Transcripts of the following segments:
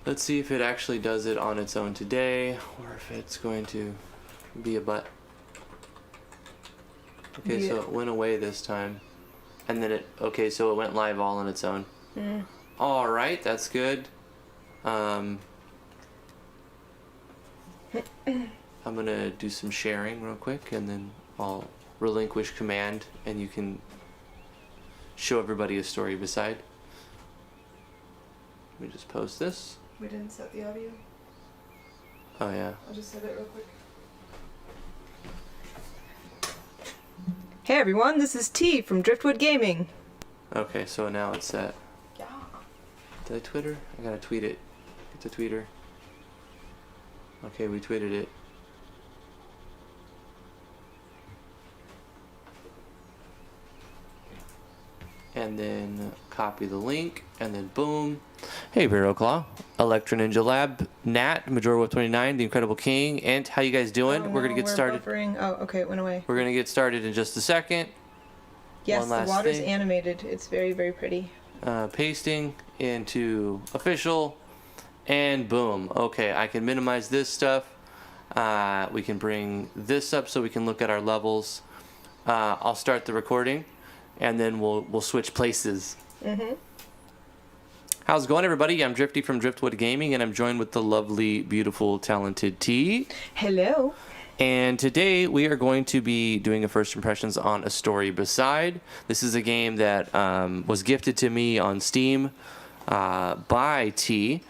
Let's see if it actually does it on its own today, or if it's going to be a butt. Okay, Yeah. so it went away this time. And then okay, so it went live all on its own. All right, that's good. I'm gonna do some sharing real quick, and then I'll relinquish command, and you can show everybody a story beside. Let me just post this. We didn't set the audio. Oh yeah. I'll just set it real quick. Hey everyone, this is T from Driftwood Gaming. Okay, so now it's set. Yeah. Did I Twitter? I gotta tweet it. Get the tweeter. Okay, we tweeted it. And then copy the link, and then boom. Hey, Vero Claw, Electro Ninja Lab, Nat, Majora Wolf 29, The Incredible King, and how you guys doing? Oh, we're gonna get started. Buffering. Oh, okay, it went away. We're gonna get started in just a second. Yes, One the last water's thing. animated. It's very, very pretty. Pasting into official, and boom. Okay, I can minimize this stuff. We can bring this up so we can look at our levels. I'll start the recording, and then we'll switch places. How's it going, everybody? I'm Drifty from Driftwood Gaming, and I'm joined with the lovely, beautiful, talented T. Hello. And today we are going to be doing a first impressions on A Story Beside. This is a game that was gifted to me on Steam by T,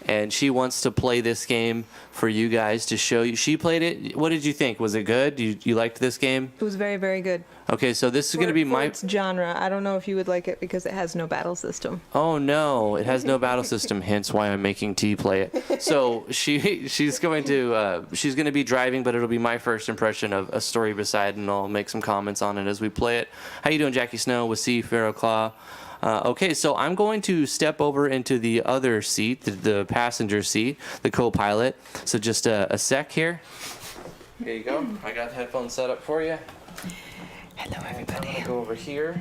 and she wants to play this game for you guys to show you. She played it. What did you think? Was it good? You liked this game? It was very, very good. Okay, so this is going to be my... its genre. I don't know if you would like it because it has no battle system. Oh no, it has no battle system, hence why I'm making T play it. So she's going to be driving, but it'll be my first impression of A Story Beside, and I'll make some comments on it as we play it. How you doing, Jackie Snow, with C, Pharaoh Claw? Okay, so I'm going to step over into the other seat, the passenger seat, the co-pilot. So just a sec here. There you go. I got the headphones set up for you. Hello, I'm everybody. gonna go over here,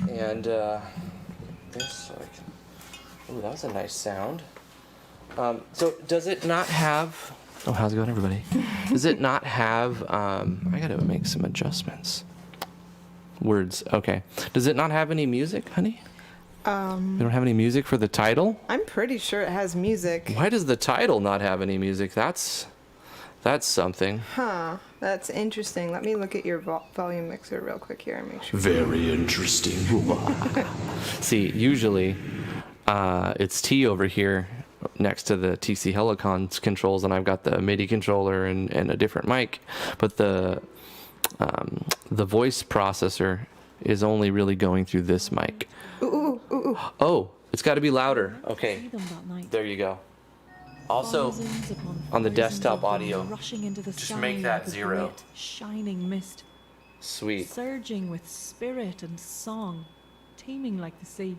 and this. So I can, ooh, that was a nice sound. So does it not have? Oh, how's it going, everybody? Does it not have? I gotta make some adjustments. Words. Okay. Does it not have any music, honey? You don't have any music for the title? I'm pretty sure it has music. Why does the title not have any music? That's something. Huh. That's interesting. Let me look at your volume mixer real quick here and make sure. Very interesting. See, usually it's T over here next to the TC Helicons controls, and I've got the MIDI controller and a different mic, but the voice processor is only really going through this mic. Ooh. Oh, it's got to be louder. Okay, there you go. Also, on the desktop audio, just make that 0. Shining mist, Sweet. surging with spirit and song, teeming like the sea.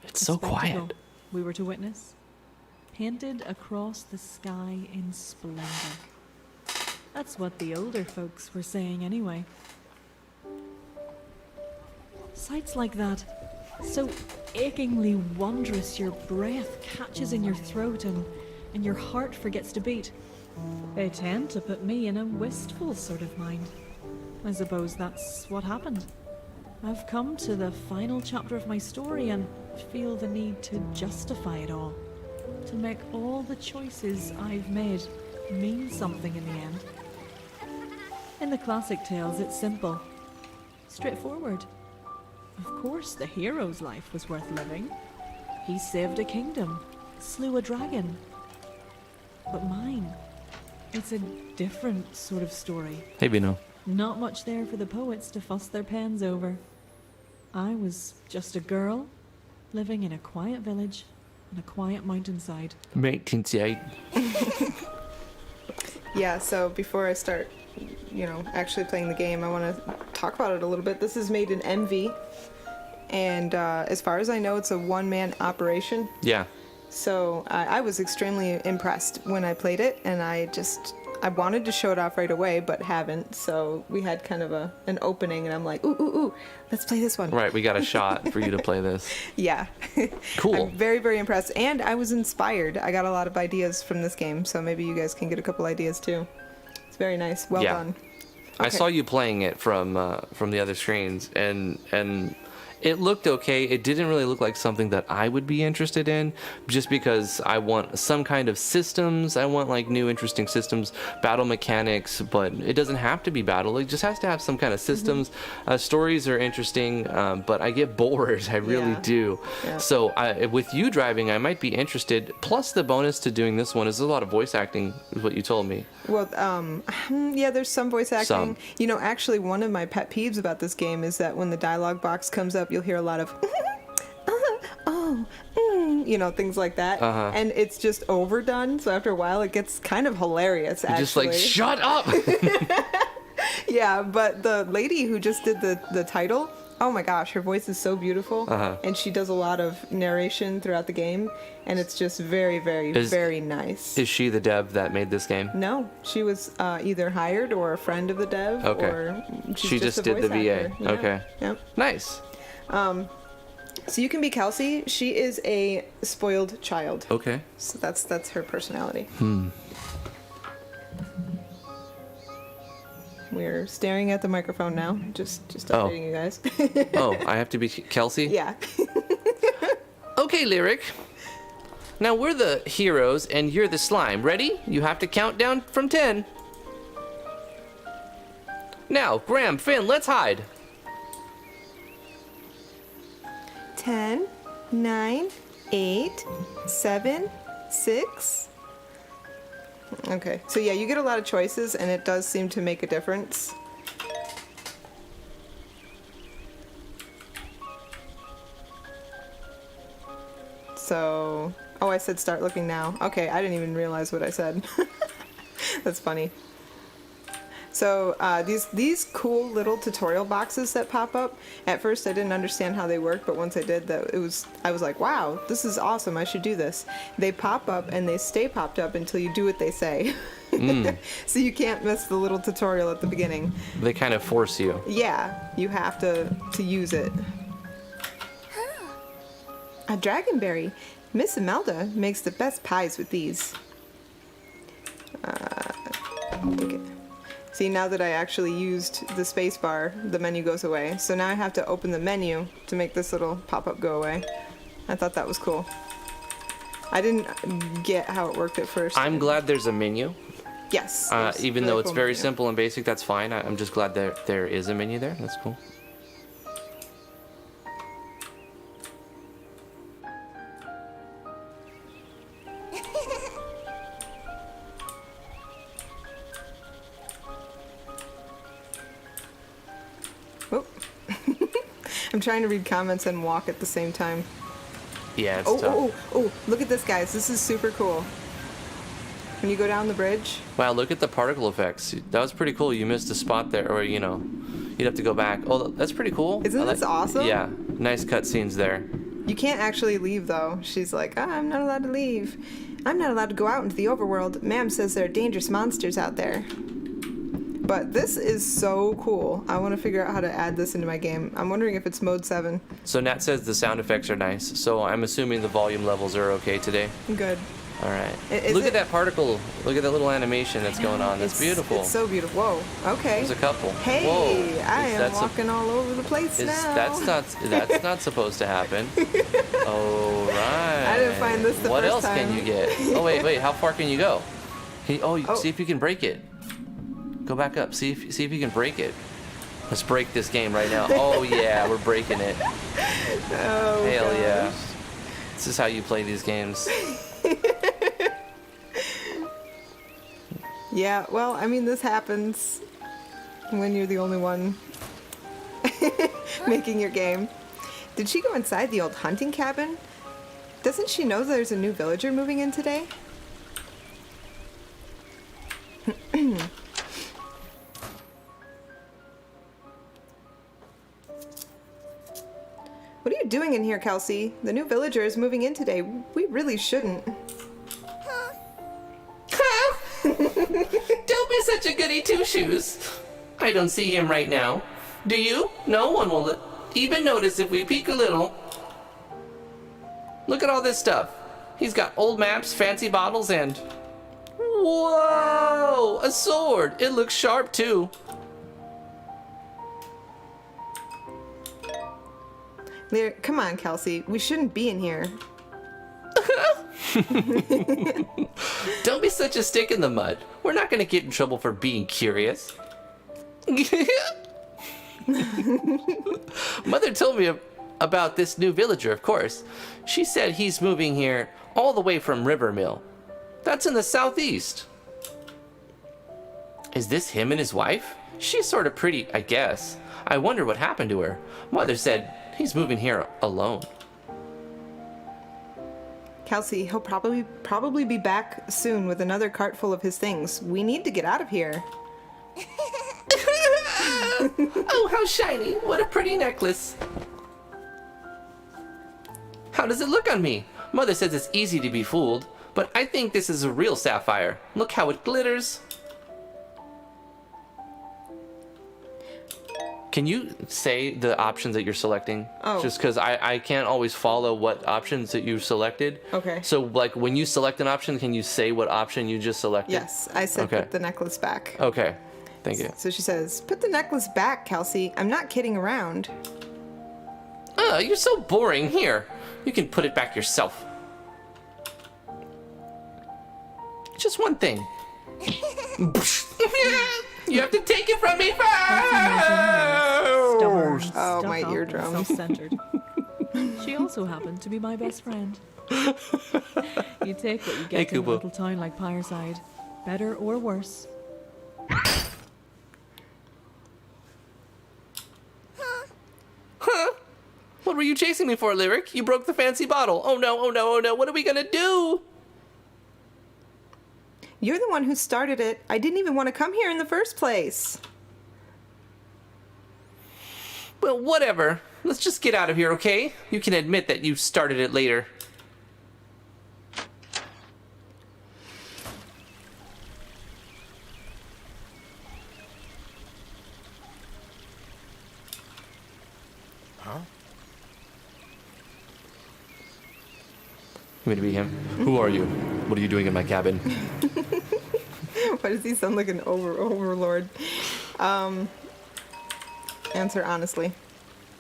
It's A so spectacle quiet. we were to witness, painted across the sky in splendor. That's what the older folks were saying anyway. Sights like that, so achingly wondrous your breath catches in your throat and your heart forgets to beat. They tend to put me in a wistful sort of mind. I suppose that's what happened. I've come to the final chapter of my story and feel the need to justify it all. To make all the choices I've made mean something in the end. In the classic tales, it's simple, straightforward. Of course, the hero's life was worth living. He saved a kingdom, slew a dragon. But mine, it's a different sort of story. Hey, Bino. Not much there for the poets to fuss their pens over. I was just a girl, living in a quiet village on a quiet mountainside. 1888. Yeah, so before I start, actually playing the game, I want to talk about it a little bit. This is made in MV, and as far as I know, it's a one-man operation. Yeah. So I was extremely impressed when I played it, and I I wanted to show it off right away, but haven't. So we had kind of an opening, and I'm like, ooh, let's play this one. Right, we got a shot for you to play this. Yeah. Cool. I'm very, very impressed, and I was inspired. I got a lot of ideas from this game, so maybe you guys can get a couple ideas too. It's very nice. Well done. I Okay. saw you playing it from the other screens, and it looked okay. It didn't really look like something that I would be interested in, just because I want some kind of systems. I want like new interesting systems, battle mechanics, but it doesn't have to be battle. It just has to have some kind of systems. Stories are interesting, but I get bored. I really Yeah. do. Yeah. So with you driving, I might be interested. Plus, the bonus to doing this one is a lot of voice acting, is what you told me. Well, yeah, there's some voice acting. Some. You know, actually, one of my pet peeves about this game is that when the dialogue box comes up, you'll hear a lot of, you know, things like that. Uh-huh. And it's just overdone. So after a while, it gets kind of hilarious, You're actually. just like, shut up! Yeah, but the lady who just did the title, oh my gosh, her voice is so beautiful. Uh-huh. And she does a lot of narration throughout the game. And it's just very, very, very nice. Is she the dev that made this game? No, she was either hired or a friend of the dev, Okay. or she's She just just a did the voice VA. actor. Yeah. Okay. Yep. Nice. So you can be Kelsey. She is a spoiled child. Okay. So that's her personality. We're staring at the microphone now. Just Oh. updating you guys. Oh, I have to be Kelsey? Yeah. Okay, Lyric. Now we're the heroes and you're the slime. Ready? You have to count down from 10. Now, Graham, Finn, let's hide. 10, 9, 8, 7, 6. Okay, so yeah, you get a lot of choices, and it does seem to make a difference. So, oh, I said start looking now. Okay, I didn't even realize what I said. That's funny. So these cool little tutorial boxes that pop up, at first I didn't understand how they work, but once I did, I was like, wow, this is awesome, I should do this. They pop up and they stay popped up until you do what they say. So you can't miss the little tutorial at the beginning. They kind of force you. Yeah, you have to use it. A dragonberry. Miss Imelda makes the best pies with these. Okay. See, now that I actually used the space bar, the menu goes away. So now I have to open the menu to make this little pop-up go away. I thought that was cool. I didn't get how it worked at first. I'm glad there's a menu. Yes. Even though it's very simple and basic, that's fine. I'm just glad that there is a menu there. That's cool. Whoop. I'm trying to read comments and walk at the same time. Yeah, it's Oh, tough. oh, look at this, guys. This is super cool. When you go down the bridge. Wow, look at the particle effects. That was pretty cool. You missed a spot there, or, you know, you'd have to go back. Oh, that's pretty cool. Isn't this awesome? Yeah, nice cutscenes there. You can't actually leave, though. She's like, I'm not allowed to leave. I'm not allowed to go out into the overworld. Ma'am says there are dangerous monsters out there. But this is so cool. I want to figure out how to add this into my game. I'm wondering if it's mode 7. So Nat says the sound effects are nice. So I'm assuming the volume levels are okay today. Good. All right. Is Look it- at that particle. Look at that little animation that's going on. That's beautiful. It's so beautiful. Whoa. Okay. There's a couple. Hey, Whoa. I am That's walking all over the place now. That's not supposed to happen. All right. I didn't find this the What first else can time. you get? Oh wait. How far can you go? Oh. See if you can break it. Go back up. See if you can break it. Let's break this game right now. Oh yeah, we're breaking it. Oh, Hell yeah. gosh. This is how you play these games. Yeah, well, I mean, this happens when you're the only one making your game. Did she go inside the old hunting cabin? Doesn't she know there's a new villager moving in today? What are you doing in here, Kelsey? The new villager is moving in today. We really shouldn't. Dad, two-shoes. I don't see him right now. Do you? No one will even notice if we peek a little. Look at all this stuff. He's got old maps, fancy bottles, and... Whoa! A sword! It looks sharp, too. Come on, Kelsey. We shouldn't be in here. Don't be such a stick in the mud. We're not going to get in trouble for being curious. Mother told me about this new villager, of course. She said he's moving here all the way from Rivermill. That's in the southeast. Is this him and his wife? She's sort of pretty, I guess. I wonder what happened to her. Mother said he's moving here alone. Kelsey, he'll probably be back soon with another cart full of his things. We need to get out of here. Oh, how shiny. What a pretty necklace. How does it look on me? Mother says it's easy to be fooled, but I think this is a real sapphire. Look how it glitters. Can you say the options that you're selecting? Oh. Just because I can't always follow what options that you've selected. Okay. So, like, when you select an option, can you say what option you just selected? Yes, I said Okay. put the necklace back. Okay. Thank you. So she says, put the necklace back, Kelsey. I'm not kidding around. You're so boring. Here, you can put it back yourself. Just one thing. You have to take it from me Stubborn, first. Oh, my stuck-up, and eardrums. Self-centered. She also happened to be my best friend. You take what you Hey, get in a Kubo. little town like Pyreside, better or worse. Huh? What were you chasing me for, Lyric? You broke the fancy bottle. Oh no, oh no, oh no. What are we gonna do? You're the one who started it. I didn't even want to come here in the first place. Well, whatever. Let's just get out of here, okay? You can admit that you started it later. Huh? You mean to be him? Who are you? What are you doing in my cabin? Why does he sound like an overlord? Answer honestly.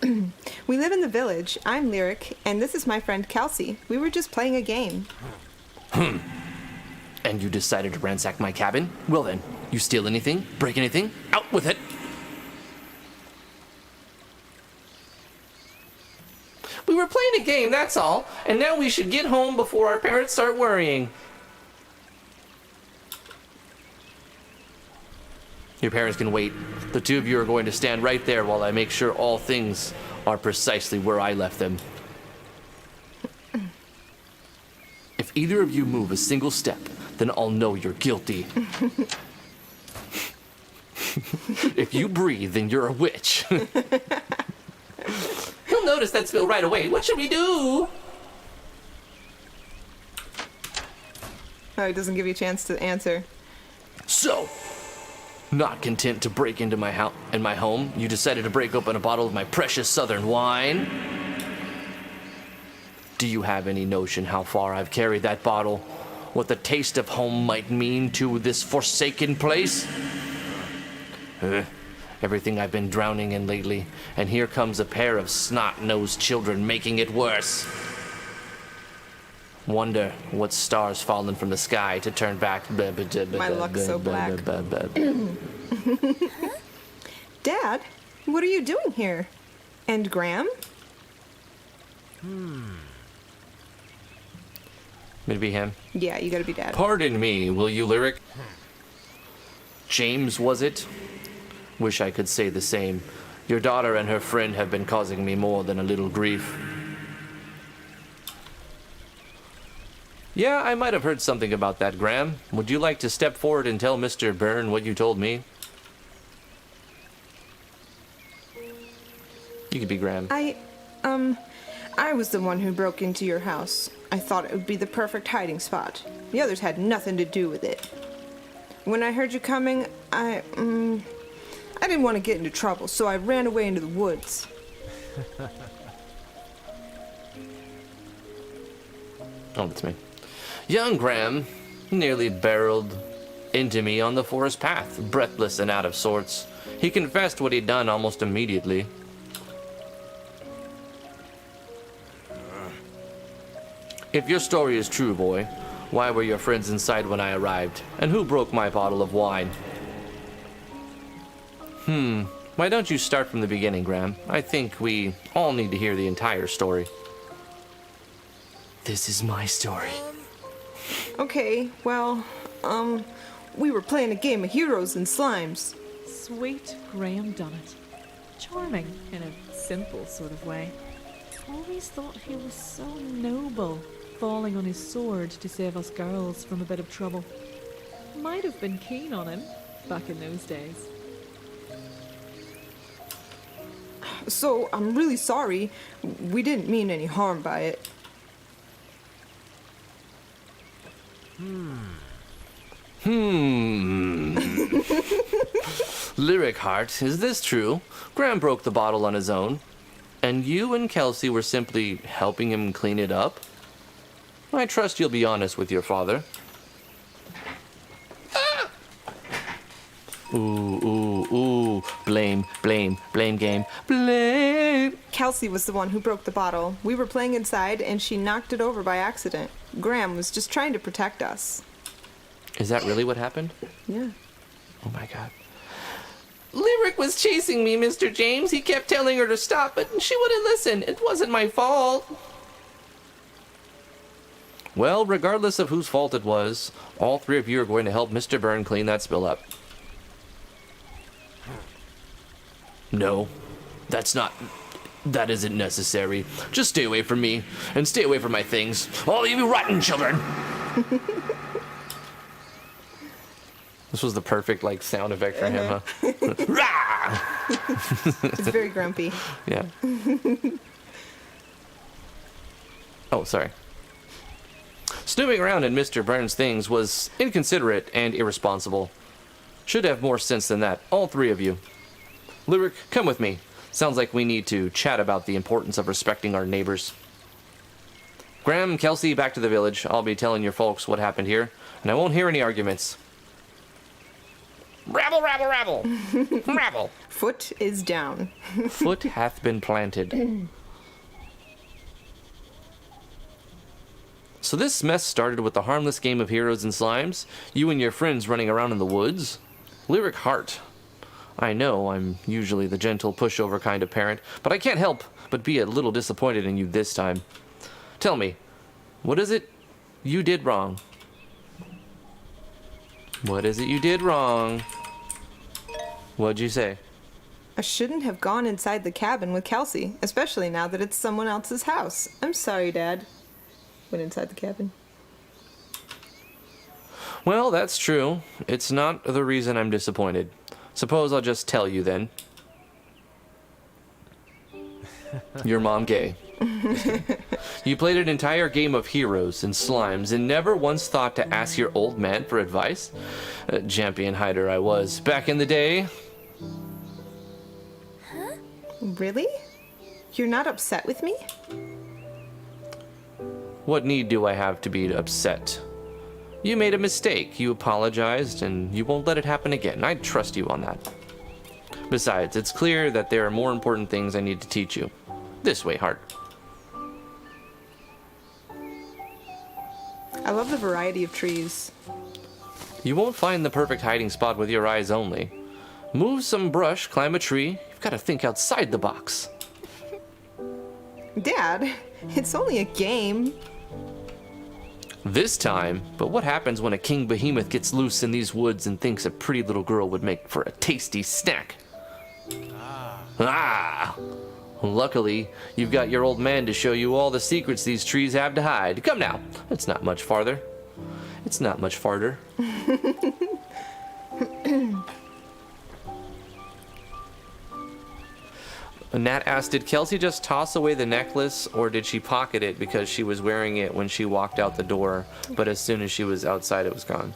We live in the village. I'm Lyric, and this is my friend Kelsey. We were just playing a game. And you decided to ransack my cabin? Well then, you steal anything? Break anything? Out with it! We were playing a game, that's all. And now we should get home before our parents start worrying. Your parents can wait. The two of you are going to stand right there while I make sure all things are precisely where I left them. If either of you move a single step, then I'll know you're guilty. If you breathe, then you're a witch. He'll notice that spill right away. What should we do? Oh, he doesn't give you a chance to answer. So, not content to break into my home, you decided to break open a bottle of my precious southern wine? Do you have any notion how far I've carried that bottle? What the taste of home might mean to this forsaken place? Everything I've been drowning in lately, and here comes a pair of snot-nosed children making it worse. Wonder what star's fallen from the sky to turn back. My luck's so black. Dad, what are you doing here? And Graham? Maybe him. Yeah, you gotta be Dad. Pardon me, will you, Lyric? James, was it? Wish I could say the same. Your daughter and her friend have been causing me more than a little grief. Yeah, I might have heard something about that, Graham. Would you like to step forward and tell Mr. Byrne what you told me? You could be Graham. I was the one who broke into your house. I thought it would be the perfect hiding spot. The others had nothing to do with it. When I heard you coming, I didn't want to get into trouble, so I ran away into the woods. Oh, that's me. Young Graham nearly barreled into me on the forest path, breathless and out of sorts. He confessed what he'd done almost immediately. If your story is true, boy, why were your friends inside when I arrived? And who broke my bottle of wine? Why don't you start from the beginning, Graham? I think we all need to hear the entire story. This is my story. Okay, well, we were playing a game of heroes and slimes. Sweet Graham done it. Charming in a simple sort of way. Always thought he was so noble, falling on his sword to save us girls from a bit of trouble. Might have been keen on him back in those days. So, I'm really sorry. We didn't mean any harm by it. Lyric Heart, is this true? Graham broke the bottle on his own, and you and Kelsey were simply helping him clean it up? I trust you'll be honest with your father. Ooh. Blame game. Blame. Kelsey was the one who broke the bottle. We were playing inside, and she knocked it over by accident. Graham was just trying to protect us. Is that really what happened? Yeah. Oh my god. Lyric was chasing me, Mr. James. He kept telling her to stop, but she wouldn't listen. It wasn't my fault. Well, regardless of whose fault it was, all three of you are going to help Mr. Byrne clean that spill up. No, that isn't necessary. Just stay away from me, and stay away from my things. All of you rotten children! This was the perfect, sound effect for him, huh? Rah! It's very grumpy. Yeah. Oh, sorry. Snooping around in Mr. Byrne's things was inconsiderate and irresponsible. Should have more sense than that, all three of you. Lyric, come with me. Sounds like we need to chat about the importance of respecting our neighbors. Graham, Kelsey, back to the village. I'll be telling your folks what happened here, and I won't hear any arguments. Rabble, rabble, rabble! Rabble! Foot is down. Foot hath been planted. So this mess started with the harmless game of heroes and slimes, you and your friends running around in the woods. Lyric Heart. I know I'm usually the gentle pushover kind of parent, but I can't help but be a little disappointed in you this time. Tell me, what is it you did wrong? What is it you did wrong? What'd you say? I shouldn't have gone inside the cabin with Kelsey, especially now that it's someone else's house. I'm sorry, Dad. Went inside the cabin. Well, that's true. It's not the reason I'm disappointed. Suppose I'll just tell you then. Your mom gay. You played an entire game of heroes and slimes and never once thought to ask your old man for advice? Champion hider I was back in the day. Really? You're not upset with me? What need do I have to be upset? You made a mistake, you apologized, and you won't let it happen again. I trust you on that. Besides, it's clear that there are more important things I need to teach you. This way, Hart. I love the variety of trees. You won't find the perfect hiding spot with your eyes only. Move some brush, climb a tree. You've got to think outside the box. Dad, it's only a game. This time, but what happens when a king behemoth gets loose in these woods and thinks a pretty little girl would make for a tasty snack? Ah! Luckily, you've got your old man to show you all the secrets these trees have to hide. Come now, it's not much farther. It's not much farther. Nat asked, did Kelsey just toss away the necklace, or did she pocket it because she was wearing it when she walked out the door, but as soon as she was outside it was gone?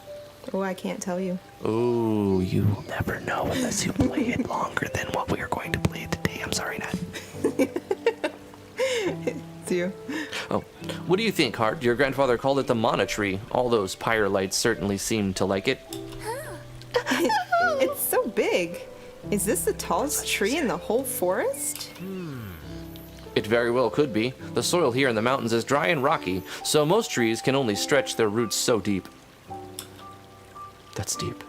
Oh, I can't tell you. Ooh, you will never know unless you play it longer than what we are going to play today. I'm sorry, Nat. It's you. Oh, what do you think, Hart? Your grandfather called it the mana tree. All those pyre lights certainly seem to like it. It's so big. Is this the tallest tree in the whole forest? It very well could be. The soil here in the mountains is dry and rocky, so most trees can only stretch their roots so deep. That's deep.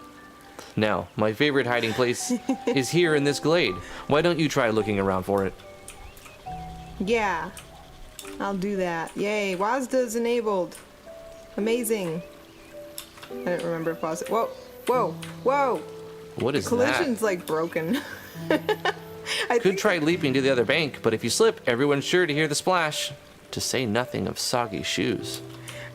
Now, my favorite hiding place is here in this glade. Why don't you try looking around for it? Yeah. I'll do that. Yay, WASDA's enabled. Amazing. I didn't remember if WASDA... Whoa, whoa, whoa! What is Collision's that? like broken. I Could think try leaping to the other bank, but if you slip, everyone's sure to hear the splash. To say nothing of soggy shoes.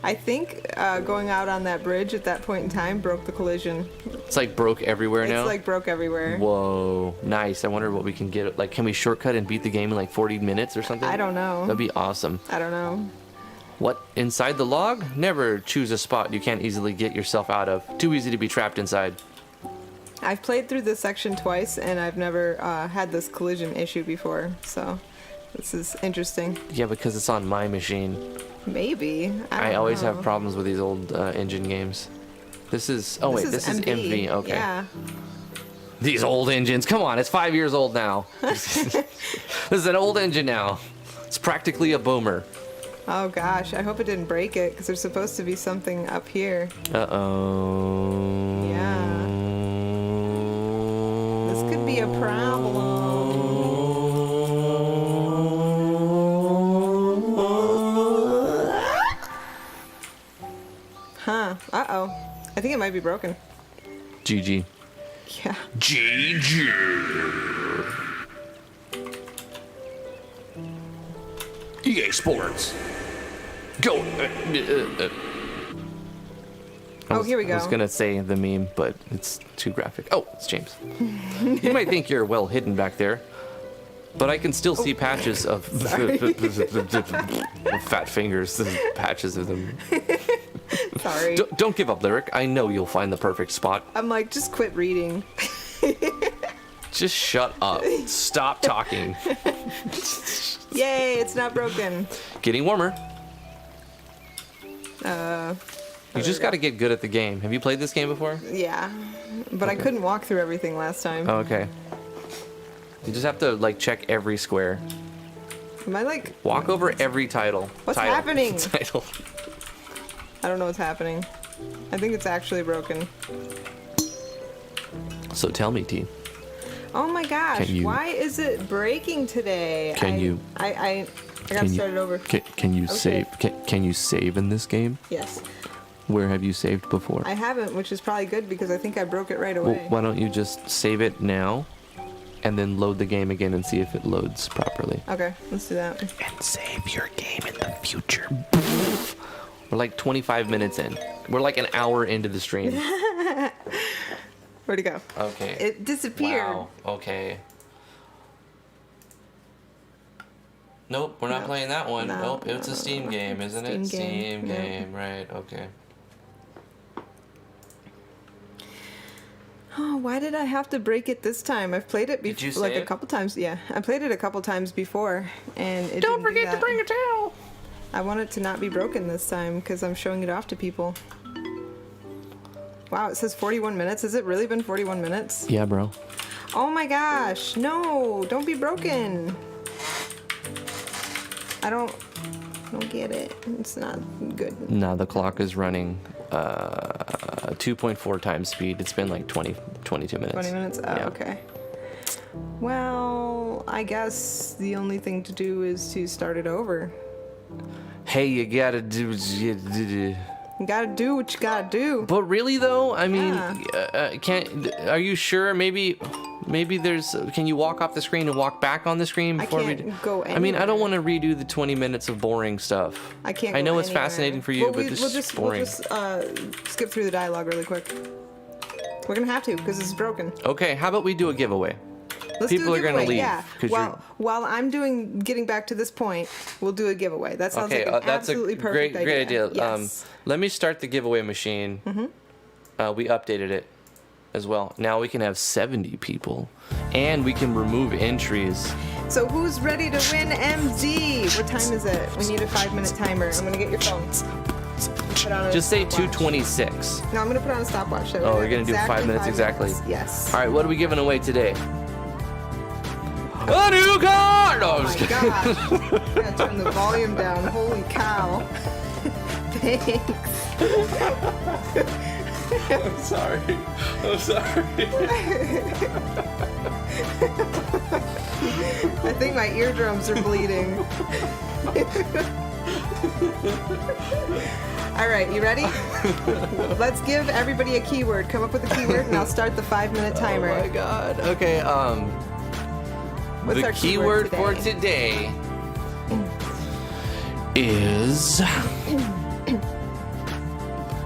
going out on that bridge at that point in time broke the collision. It's like broke everywhere now. It's like broke everywhere. Whoa, nice. I wonder what we can get. Like, can we shortcut and beat the game in like 40 minutes or something? I don't know. That'd be awesome. I don't know. What? Inside the log? Never choose a spot you can't easily get yourself out of. Too easy to be trapped inside. I've played through this section twice, and I've never had this collision issue before, so this is interesting. Yeah, because it's on my machine. Maybe. I don't always know. have problems with these old engine games. This is... Oh, wait, this is MV. Okay. Yeah. These old engines. Come on, it's 5 years old now. This is an old engine now. It's practically a boomer. Oh gosh, I hope it didn't break it, because there's supposed to be something up here. Uh-oh. Yeah. This could be a problem. Huh. Uh-oh. I think it might be broken. GG. Yeah. GG. EA Sports. Go. Oh, here we go. I was gonna say the meme, but it's too graphic. Oh, it's James. You might think you're well hidden back there, but I can still see patches of fat fingers, patches of them. Sorry. Don't give up, Lyric. I know you'll find the perfect spot. I'm like, just quit reading. Just shut up. Stop talking. Yay, it's not broken. Getting warmer. You just we go. got to get good at the game. Have you played this game before? Yeah. But I couldn't walk through everything last time. Oh, okay. You just have to like check every square. Am I like... Walk over every title. What's happening? Title. I don't know what's happening. I think it's actually broken. So tell me, T. Oh my gosh, Can you- why is it breaking today? Can you- I gotta start it over. Can you Okay. save? Can you save in this game? Yes. Where have you saved before? I haven't, which is probably good because I think I broke it right Well, away. why don't you just save it now, and then load the game again and see if it loads properly. Okay, let's do that. And save your game in the future. We're like 25 minutes in. We're like an hour into the stream. Where'd it go? Okay. It disappeared. Wow. Okay. Nope, we're not No. playing that one. No, Nope, it's no, a Steam no. game, isn't Steam it? game, Steam yeah. game, right? Okay. Oh, why did I have to break it this time? I've played it Did you before, like a save? couple times. Yeah, I played it a couple times before, and it Don't didn't do forget to that. bring a towel. I want it to not be broken this time because I'm showing it off to people. Wow, it says 41 minutes. Has it really been 41 minutes? Yeah, bro. Oh my gosh, no, don't be broken. I don't get it. It's not good. No, the clock is running 2.4 times speed. It's been like 22 minutes. 20 minutes? Oh, Yeah. okay. Well, I guess the only thing to do is to start it over. Hey, you gotta do. You gotta do what you gotta do. But really though, I mean, Yeah. are you sure? Maybe there's. Can you walk off the screen and walk back on the screen I before can't we? go I mean, I don't want anywhere. to redo the 20 minutes of boring stuff. I can't. I know go it's anywhere. fascinating for you, Well, but this is boring. We'll just skip through the dialogue really quick. We're gonna have to because it's broken. Okay, how about we do a giveaway? Let's People do a are gonna giveaway. leave, Yeah. 'cause While I'm getting back to this point, we'll do a giveaway. That sounds Okay, like an that's a absolutely great perfect idea. Yes. Let me start the giveaway machine. We updated it as well. Now we can have 70 people, and we can remove entries. So who's ready to win MZ? What time is it? We need a 5-minute timer. I'm gonna get your phone. Put on a Just say stopwatch. 2:26. No, I'm gonna put on a stopwatch. So Oh, we we're gonna have do 5 minutes exactly. minutes. Yes. All right, what are we giving away today? A new car! No, I'm Oh just my kidding. gosh. I'm gonna turn the volume down. Holy cow. Thanks. I'm sorry. I'm sorry. I think my eardrums are bleeding. All right, you ready? Let's give everybody a keyword. Come up with a keyword, and I'll start the 5-minute timer. Oh my god. Okay, What's the our keyword for today is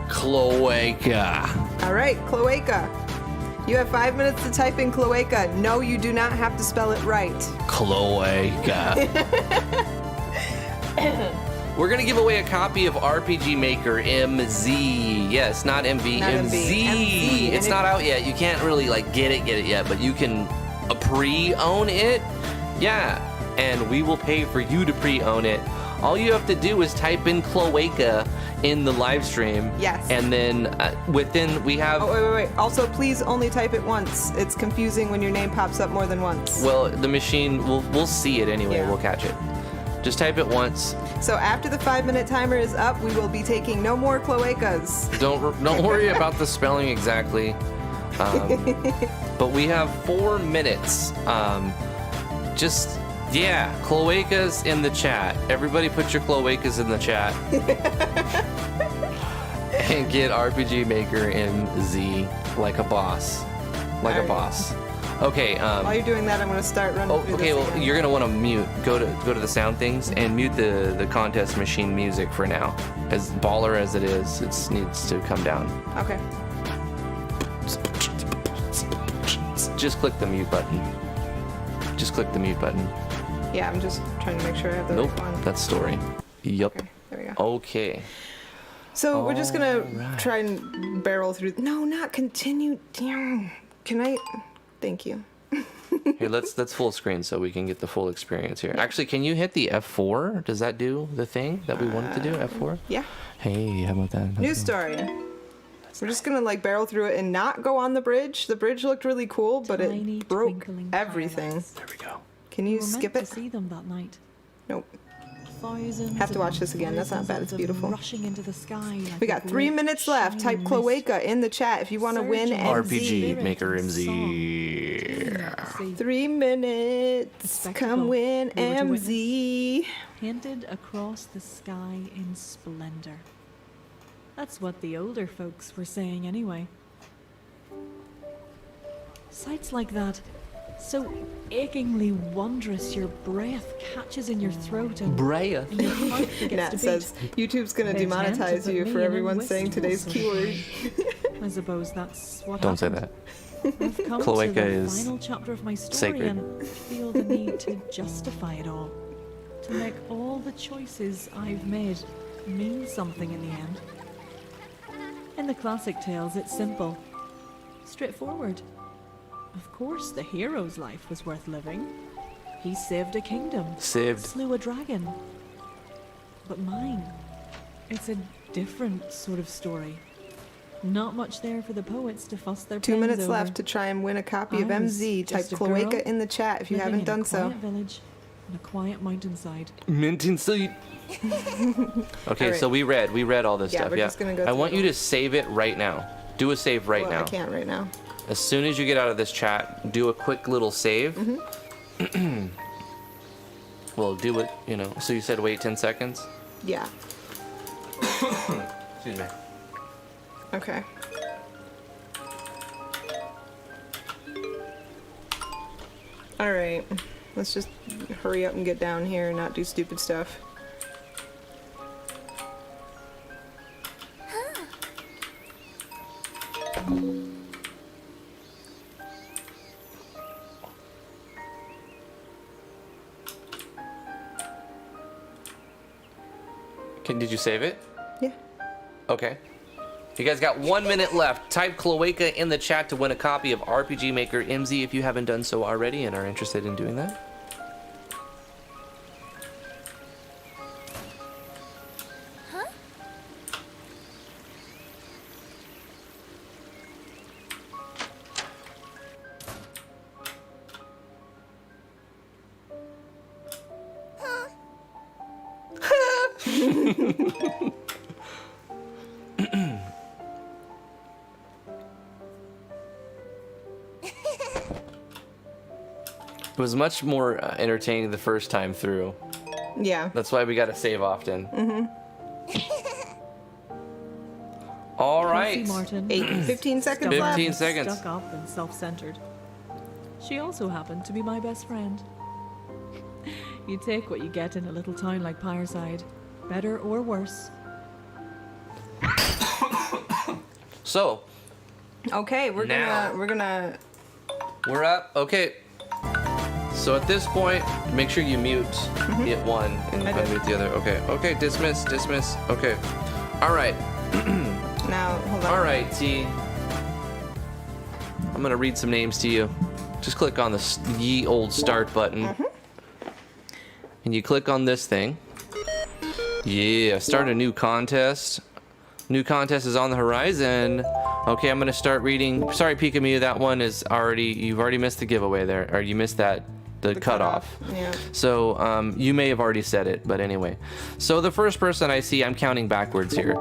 cloaca. All right, cloaca. You have 5 minutes to type in cloaca. No, you do not have to spell it right. Cloaca. We're gonna give away a copy of RPG Maker MZ. Yes, not MV, Not MZ. MZ. It's And not out yet. You can't really like get it yet, but you can pre-own it. Yeah, and we will pay for you to pre-own it. All you have to do is type in cloaca in the live stream. Yes. And then we have. Oh, wait. Also, please only type it once. It's confusing when your name pops up more than once. Well, the machine we'll see it anyway. Yeah. We'll catch it. Just type it once. So after the 5-minute timer is up, we will be taking no more cloacas. Don't worry about the spelling exactly. But we have 4 minutes. Cloacas in the chat. Everybody put your cloacas in the chat. And get RPG Maker MZ like a boss. Like a Alright. boss. Okay, While you're doing that, I'm going to start running through okay, this well, again. you're gonna want to mute. Go to the sound things and mute the contest machine music for now. As baller as it is, it needs to come down. Okay. Just click the mute button. Just click the mute button. Yeah, I'm just trying to make sure I have the Nope, right one. that's story. Yup. Okay, there we go. Okay. So we're just gonna Alright. try and barrel through. No, not continue. Damn. Can I? Thank you. Here, let's full screen so we can get the full experience here. Actually, can you hit the F4? Does that do the thing that we wanted to do? F4? Yeah. Hey, how about that? New story. We're just gonna like barrel through it and not go on the bridge. The bridge looked really cool, but Tiny it broke twinkling everything. firelights. There we go. Can We you were skip meant it? to see them that night. Nope. Thousands Have to watch upon this again. That's not bad. It's thousands of them beautiful. Rushing into the sky like We a got 3 great minutes left. Type shining cloaca mist. in the chat if you want to win Surging MZ. RPG spirit Maker and MZ. song. 3 minutes. Spectacle. Come win We were to witness. MZ. Painted across the sky in splendor. That's what the older folks were saying anyway. Sights like that, so achingly wondrous your breath catches in your throat and Brea. your heart forgets Nat to says beat. YouTube's gonna They tend to demonetize put you me for in a everyone saying wistful today's sort of keyword. I suppose that's what Don't say happened. that. I've come Cloaca to the is final chapter of my story sacred. and feel the need to justify it all. To make all the choices I've made mean something in the end. In the classic tales, it's simple. Straightforward. Of course, the hero's life was worth living. He saved a kingdom. Saved. Slew a dragon. But mine, it's a different sort of story. Not much there for the poets to fuss their 2 pens minutes over. left to try and win a copy of I was MZ. Type just a cloaca girl in the chat if you living haven't in done a so. quiet village on a quiet mountainside. Minting seed. Okay, Alright. so we read all this Yeah, stuff. we're Yeah. just gonna go I through want you them. to save it right now. Do a save right Well, now. I can't right now. As soon as you get out of this chat, do a quick little save. Mm-hmm. Well, do it, So you said wait 10 seconds? Yeah. Excuse me. Okay. All right. Let's just hurry up and get down here and not do stupid stuff. Did you save it? Yeah. Okay. You guys got 1 minute left. Type Cloaca in the chat to win a copy of RPG Maker MZ if you haven't done so already and are interested in doing that. It was much more entertaining the first time through. Yeah. That's why we got to save often. All right. Martin. 15 seconds 15 left. seconds. Stuck up and self-centered. She also happened to be my best friend. You take what you get in a little town like Pyreside, better or worse. So, Okay, we're gonna. we're up. Okay. So at this point, make sure you mute hit one and you I can did. mute the other. Okay. Okay. Dismiss. Dismiss. Okay. All right. Now, hold on. All right, T. I'm gonna read some names to you. Just click on the ye old start button, and you click on this thing. Yeah. Start a new contest. New contest is on the horizon. Okay, I'm gonna start reading. Sorry, Pikachu, that one is already. You've already missed the giveaway there, or you missed the cutoff. Yeah. So you may have already said it, but anyway. So the first person I see, I'm counting backwards here,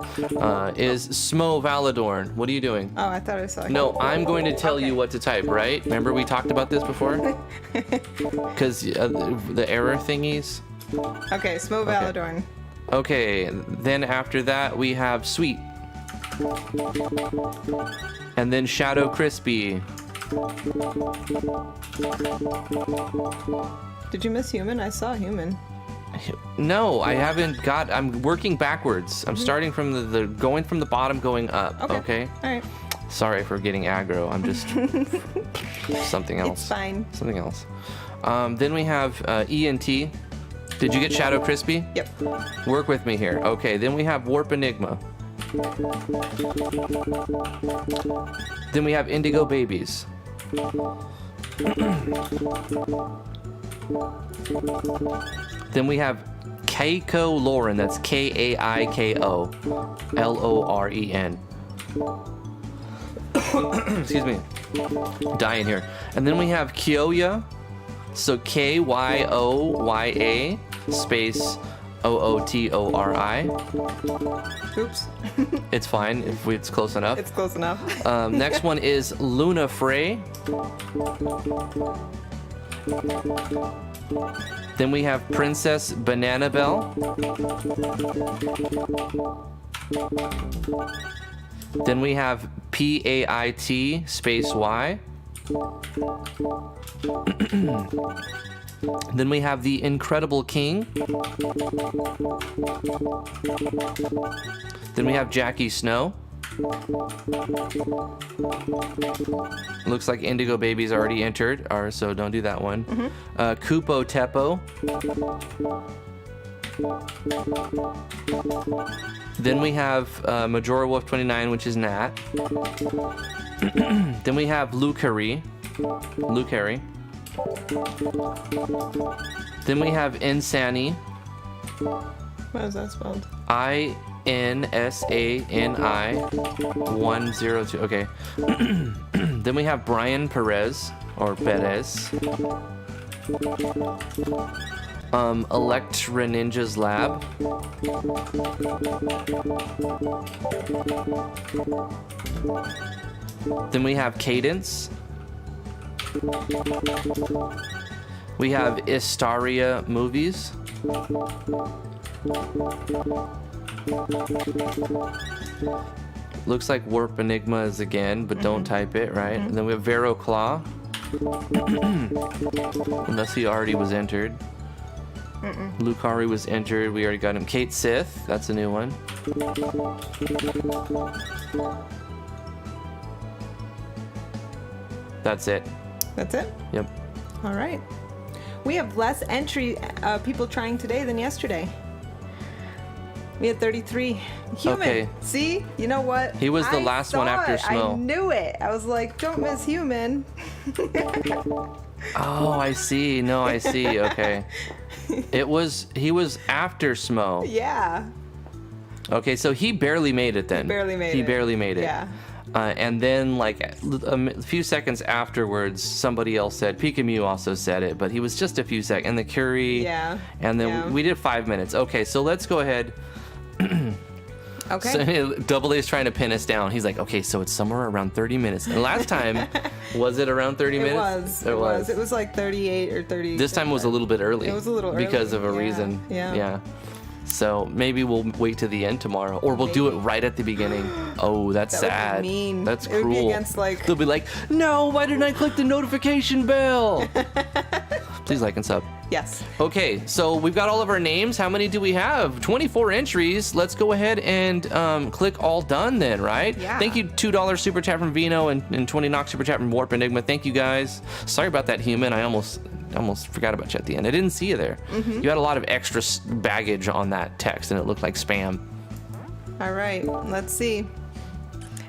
is Smo Valadorn. What are you doing? Oh, I thought I saw. No, I'm going to tell you Okay. what to type, right? Remember we talked about this before? Because the error thingies. Okay, Smo Valadorn. Okay, then after that we have Sweet. And then Shadow Crispy. Did you miss Human? I saw Human. No, I haven't got. I'm working backwards. I'm starting from the going from the bottom, going up. Okay. All right. Sorry for getting aggro. I'm just something else. It's fine. Something else. Then we have ENT. Did you get Shadow Crispy? Yep. Work with me here. Okay. Then we have Warp Enigma. Then we have Indigo Babies. Then we have Keiko Lauren. That's Kaiko Loren. Excuse me. Dying here. And then we have Kyoya. So Kyoya space OOTORI. Oops. It's fine if it's close enough. It's close enough. Next one is Luna Frey. Then we have Princess Banana Bell. Then we have PAIT space Y. Then we have the Incredible King. Then we have Jackie Snow. Looks like Indigo Baby's already entered, so don't do that one. Kupo Teppo. Then we have Majora Wolf 29, which is Nat. Then we have Lucari. Then we have Insani. What is that spelled? INSANI 102. Okay. Then we have Brian Perez or Perez. Electra Ninja's Lab. Then we have Cadence. We have Istaria Movies. Looks like Warp Enigma is again, but don't type it, right? And then we have Vero Claw. Unless he already was entered. Lucari was entered. We already got him. Kate Sith. That's a new one. That's it. That's it? Yep. All right. We have less people trying today than yesterday. We had 33. Human. Okay. See? You know what? He was the last one saw after it. Smo. I knew it. I was like, don't miss human. Oh, I see. No, I see. Okay. He was after Smo. Yeah. Okay, so he barely made it then. He barely made it. He barely made it. Yeah. And then, like, a few seconds afterwards, somebody else said, Pikachu also said it, but he was just a few seconds. And the Curie. Yeah. And then Yeah. we did 5 minutes. Okay, so let's go ahead. Okay. So, Double A's trying to pin us down. He's like, okay, so it's somewhere around 30 minutes. And last time, was it around 30 It minutes? was. It was. It was like 38 or 30. This time was a little bit early. It was a little early. Because of a Yeah. reason. Yeah. So maybe we'll wait to the end tomorrow, or we'll do it Maybe. right at the beginning. Oh, that's That sad. would be mean. That's It cruel. would be against, like- They'll be like, no, why didn't I click the notification bell? Please like and sub. Yes. Okay, so we've got all of our names. How many do we have? 24 entries. Let's go ahead and click all done then, right? Yeah. Thank you, $2 super chat from Vino and 20 Nox super chat from Warp Enigma. Thank you guys. Sorry about that, human. I almost forgot about you at the end. I didn't see you there. You had a lot of extra baggage on that text, and it looked like spam. All right. Let's see.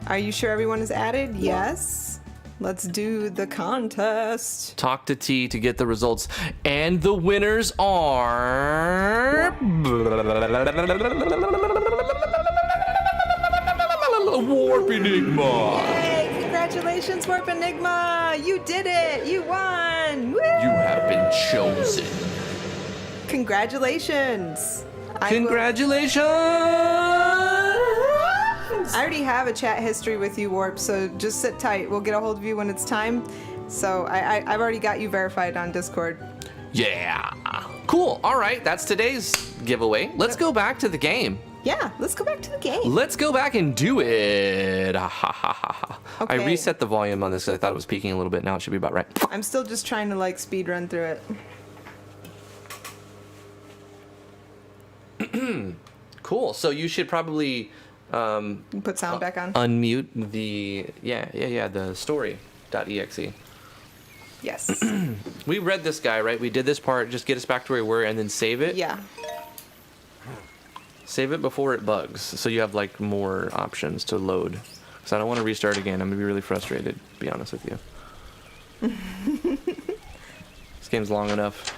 Are you sure everyone is added? Yes. Let's do the contest. Talk to T to get the results. And the winners are... Warp Enigma. Hey, congratulations, Warp Enigma! You did it! You won! Woo! You have been chosen. Congratulations! Congratulations! I already have a chat history with you, Warp, so just sit tight. We'll get a hold of you when it's time. So I've already got you verified on Discord. Yeah. Cool. All right. That's today's giveaway. Let's go back to the game. Yeah, let's go back to the game. Let's go back and do it. Ha, ha, ha, ha. I Okay. reset the volume on this because I thought it was peaking a little bit. Now it should be about right. I'm still just trying to like speed run through it. Cool. So you should probably Put sound back on. unmute the the story.exe. Yes. We read this guy, right? We did this part. Just get us back to where we were and then save it. Yeah. Save it before it bugs, so you have like more options to load. Because I don't want to restart again. I'm gonna be really frustrated, to be honest with you. This game's long enough.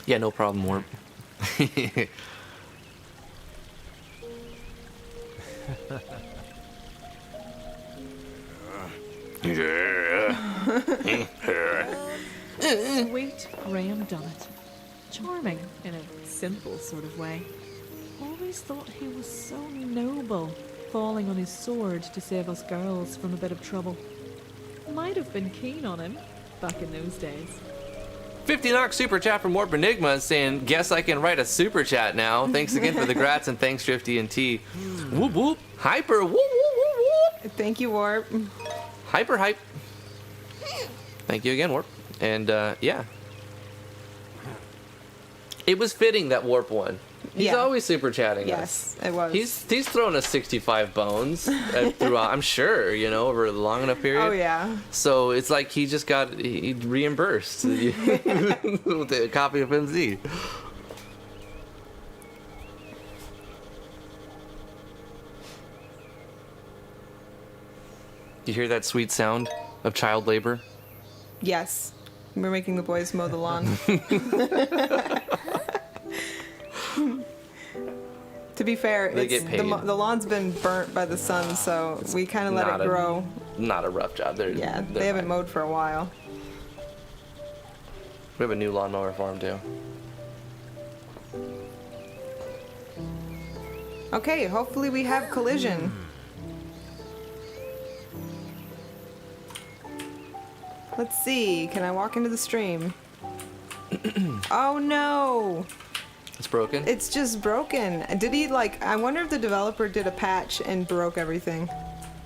Yeah, no problem, Warp. Sweet Graham Dunnett. Charming in a simple sort of way. Always thought he was so noble, falling on his sword to save us girls from a bit of trouble. Might have been keen on him back in those days. 50 Nox super chat from Warp Enigma saying, guess I can write a super chat now. Thanks again for the grats and thanks Drifty and T. Whoop whoop. Hyper. Whoop whoop whoop whoop. Thank you, Warp. Hyper hype. Thank you again, Warp. And yeah. It was fitting that Warp won. He's Yeah. always super chatting us. Yes, it was. He's thrown us 65 bones throughout, I'm sure, over a long enough period. Oh, yeah. So it's like he just got he reimbursed with a copy of MZ. You hear that sweet sound of child labor? Yes. We're making the boys mow the lawn. To be fair, They it's, get paid. the lawn's been burnt by the sun, so we kind of let Not it a- grow. Not a rough job. Yeah, they're they haven't fine. mowed for a while. We have a new lawnmower farm too. Okay, hopefully we have collision. Let's see, can I walk into the stream? Oh no! It's broken. It's just broken. Did he I wonder if the developer did a patch and broke everything.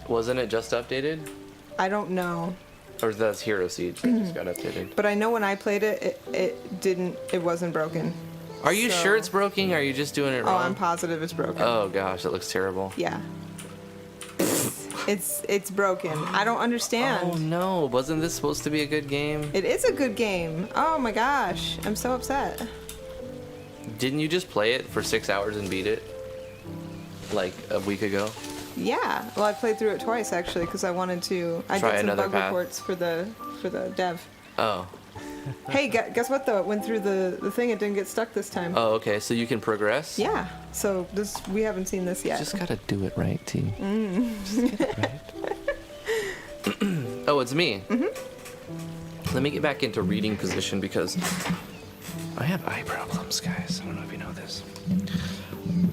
Wasn't it just updated? I don't know. Or that's Hero Siege that just got updated. But I know when I played it, it wasn't broken. Are you So- sure it's broken? Or are you just doing it Oh, wrong? I'm positive it's broken. Oh gosh, that looks terrible. Yeah. It's broken. I don't understand. Oh no, wasn't this supposed to be a good game? It is a good game. Oh my gosh. I'm so upset. Didn't you just play it for 6 hours and beat it? Like a week ago? Yeah. Well, I played through it twice actually because I wanted to. I Try did some another bug path. reports for the dev. Oh. Hey, guess what though? It went through the thing. It didn't get stuck this time. Oh, okay, so you can progress? Yeah. So we haven't seen this yet. Just gotta do it right, T. Just get it right. Oh, it's me. Let me get back into reading position because I have eye problems, guys. I don't know if you know this.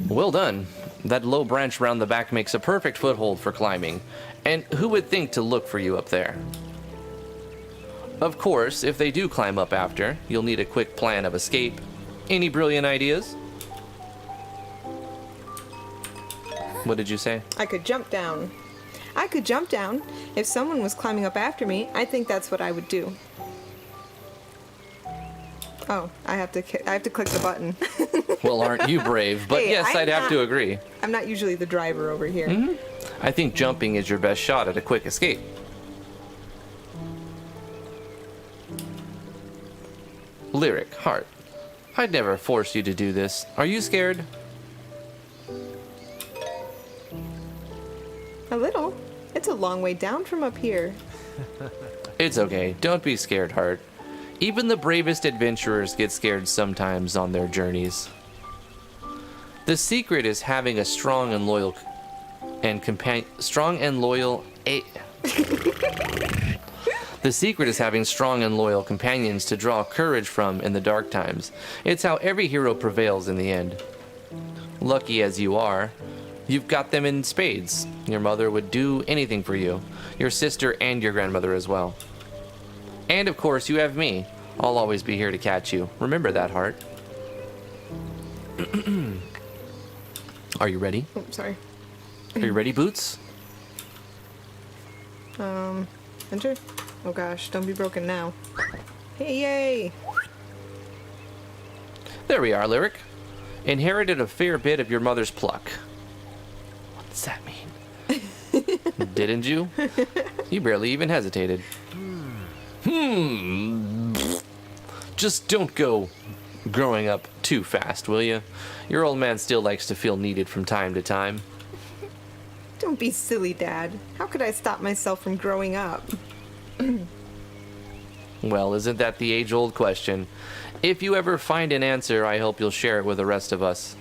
Well done. That low branch round the back makes a perfect foothold for climbing. And who would think to look for you up there? Of course, if they do climb up after, you'll need a quick plan of escape. Any brilliant ideas? What did you say? I could jump down. I could jump down. If someone was climbing up after me, I think that's what I would do. Oh, I have to click the button. Well, aren't you brave? But Hey, yes, I'm I'd have not- to agree. I'm not usually the driver over here. I think jumping is your best shot at a quick escape. Lyric, heart. I'd never force you to do this. Are you scared? A little. It's a long way down from up here. It's okay. Don't be scared, heart. Even the bravest adventurers get scared sometimes on their journeys. The secret is having a strong and loyal The secret is having strong and loyal companions to draw courage from in the dark times. It's how every hero prevails in the end. Lucky as you are, you've got them in spades. Your mother would do anything for you, your sister and your grandmother as well. And of course, you have me. I'll always be here to catch you. Remember that, heart. Are you ready? Oh, sorry. Are you ready, Boots? Enter. Oh gosh, don't be broken now. Hey, yay! There we are, Lyric. Inherited a fair bit of your mother's pluck. What does that mean? Didn't you? You barely even hesitated. Just don't go growing up too fast, will you? Your old man still likes to feel needed from time to time. Don't be silly, Dad. How could I stop myself from growing up? Well, isn't that the age-old question? If you ever find an answer, I hope you'll share it with the rest of us.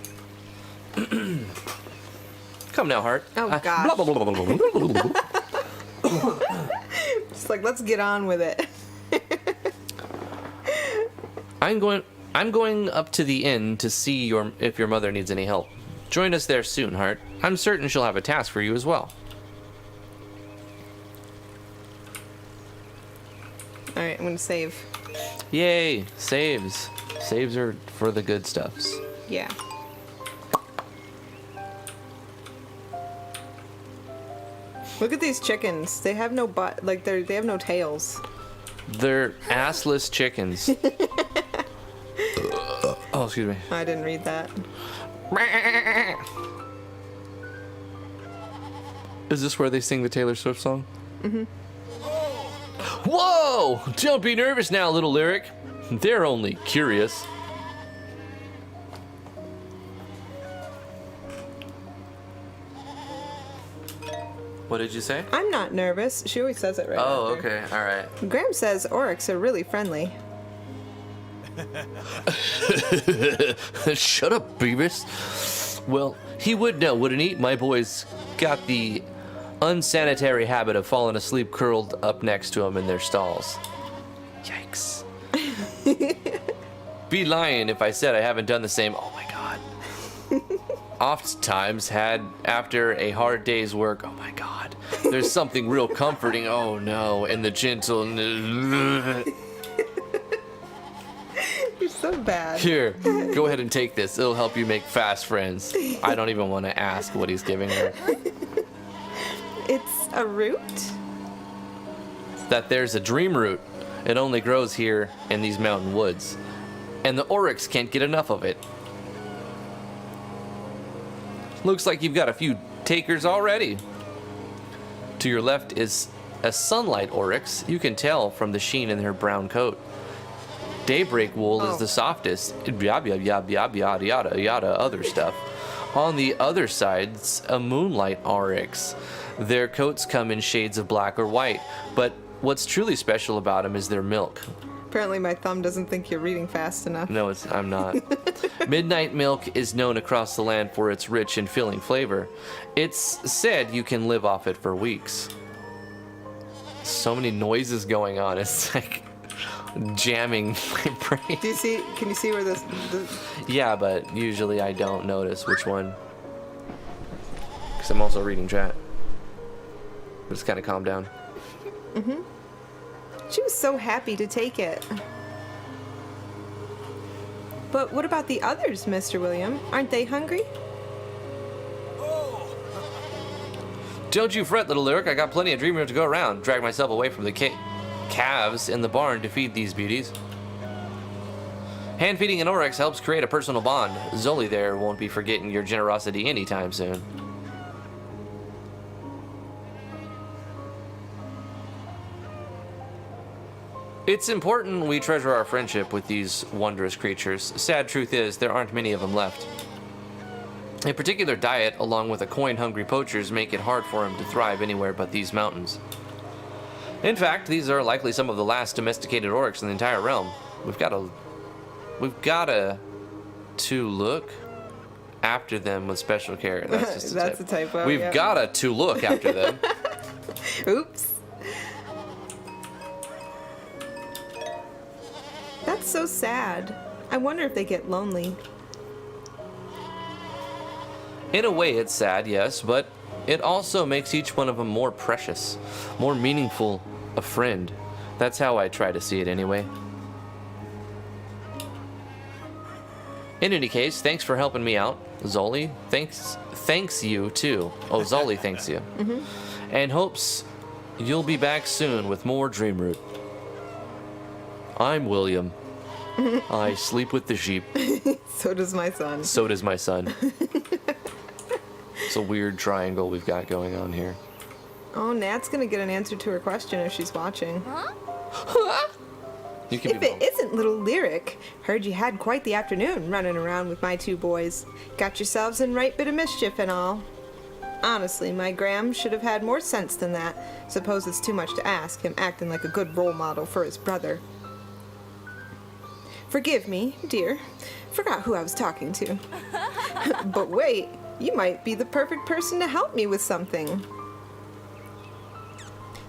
Come now, Heart. Oh, gosh. Blah, blah, blah, blah, blah, blah, blah. Just like, let's get on with it. I'm going up to the inn to see if your mother needs any help. Join us there soon, Heart. I'm certain she'll have a task for you as well. Alright, I'm gonna save. Yay! Saves. Saves are for the good stuffs. Yeah. Look at these chickens. They have no butt. Like, they have no tails. They're assless chickens. Oh, excuse me. I didn't read that. Is this where they sing the Taylor Swift song? Mm-hmm. Whoa! Don't be nervous now, little Lyric. They're only curious. What did you say? I'm not nervous. She always says it right Oh, after. okay. All right. Graham says Oryx are really friendly. Shut up, Beavis. Well, he would know, wouldn't he? My boy's got the unsanitary habit of falling asleep curled up next to him in their stalls. Yikes. Be lying if I said I haven't done the same. Oh my god. Oftentimes had after a hard day's work. Oh my god. There's something real comforting. Oh no. And the gentle. You're so bad. Here, go ahead and take this. It'll help you make fast friends. I don't even want to ask what he's giving her. It's a root? That there's a dream root. It only grows here in these mountain woods. and the Oryx can't get enough of it. Looks like you've got a few takers already. To your left is a sunlight Oryx. You can tell from the sheen in her brown coat. Daybreak wool is the softest. Yada, yada, yada, yada, yada, yada, other stuff. On the other side's a moonlight Oryx. Their coats come in shades of black or white, but what's truly special about them is their milk. Apparently my thumb doesn't think you're reading fast enough. No, I'm not. Midnight milk is known across the land for its rich and filling flavor. It's said you can live off it for weeks. So many noises going on. It's like jamming my brain. Can you see where this Yeah, but usually I don't notice which one. Because I'm also reading chat. Just kind of calm down. She was so happy to take it. But what about the others, Mr. William? Aren't they hungry? Don't you fret, little Lyric. I got plenty of dream room to go around. Drag myself away from the calves in the barn to feed these beauties. Hand feeding an Oryx helps create a personal bond. Zoli there won't be forgetting your generosity anytime soon. It's important we treasure our friendship with these wondrous creatures. Sad truth is, there aren't many of them left. A particular diet, along with a coin-hungry poachers, make it hard for them to thrive anywhere but these mountains. In fact, these are likely some of the last domesticated Oryx in the entire realm. We've got to look after them with special care. That's just That's a typo. We've yeah. gotta to look after them. Oops. That's so sad. I wonder if they get lonely. In a way, it's sad, yes, but it also makes each one of them more precious, more meaningful, a friend. That's how I try to see it anyway. In any case, thanks for helping me out, Zoli. Thanks you too. Oh, Zoli thanks you. And hopes you'll be back soon with more Dreamroot. I'm William. I sleep with the sheep. So does my son. So does my son. It's a weird triangle we've got going on here. Oh, Nat's gonna get an answer to her question if she's watching. You can If be it isn't little Lyric, heard you had quite the afternoon running around with my two boys. Got yourselves in right bit of mischief and all. Honestly, my Graham should have had more sense than that. Suppose it's too much to ask, him acting like a good role model for his brother. Forgive me, dear. Forgot who I was talking to. But wait, you might be the perfect person to help me with something.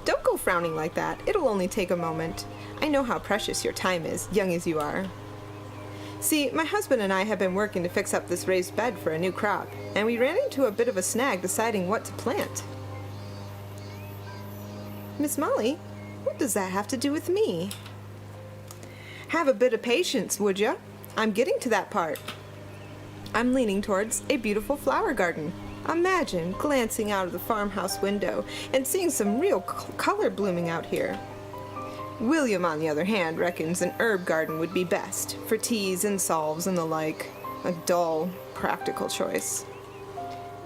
Don't go frowning like that. It'll only take a moment. I know how precious your time is, young as you are. See, my husband and I have been working to fix up this raised bed for a new crop, and we ran into a bit of a snag deciding what to plant. Miss Molly, what does that have to do with me? Have a bit of patience, would ya? I'm getting to that part. I'm leaning towards a beautiful flower garden. Imagine glancing out of the farmhouse window and seeing some real color blooming out here. William, on the other hand, reckons an herb garden would be best for teas and salves and the like. A dull, practical choice.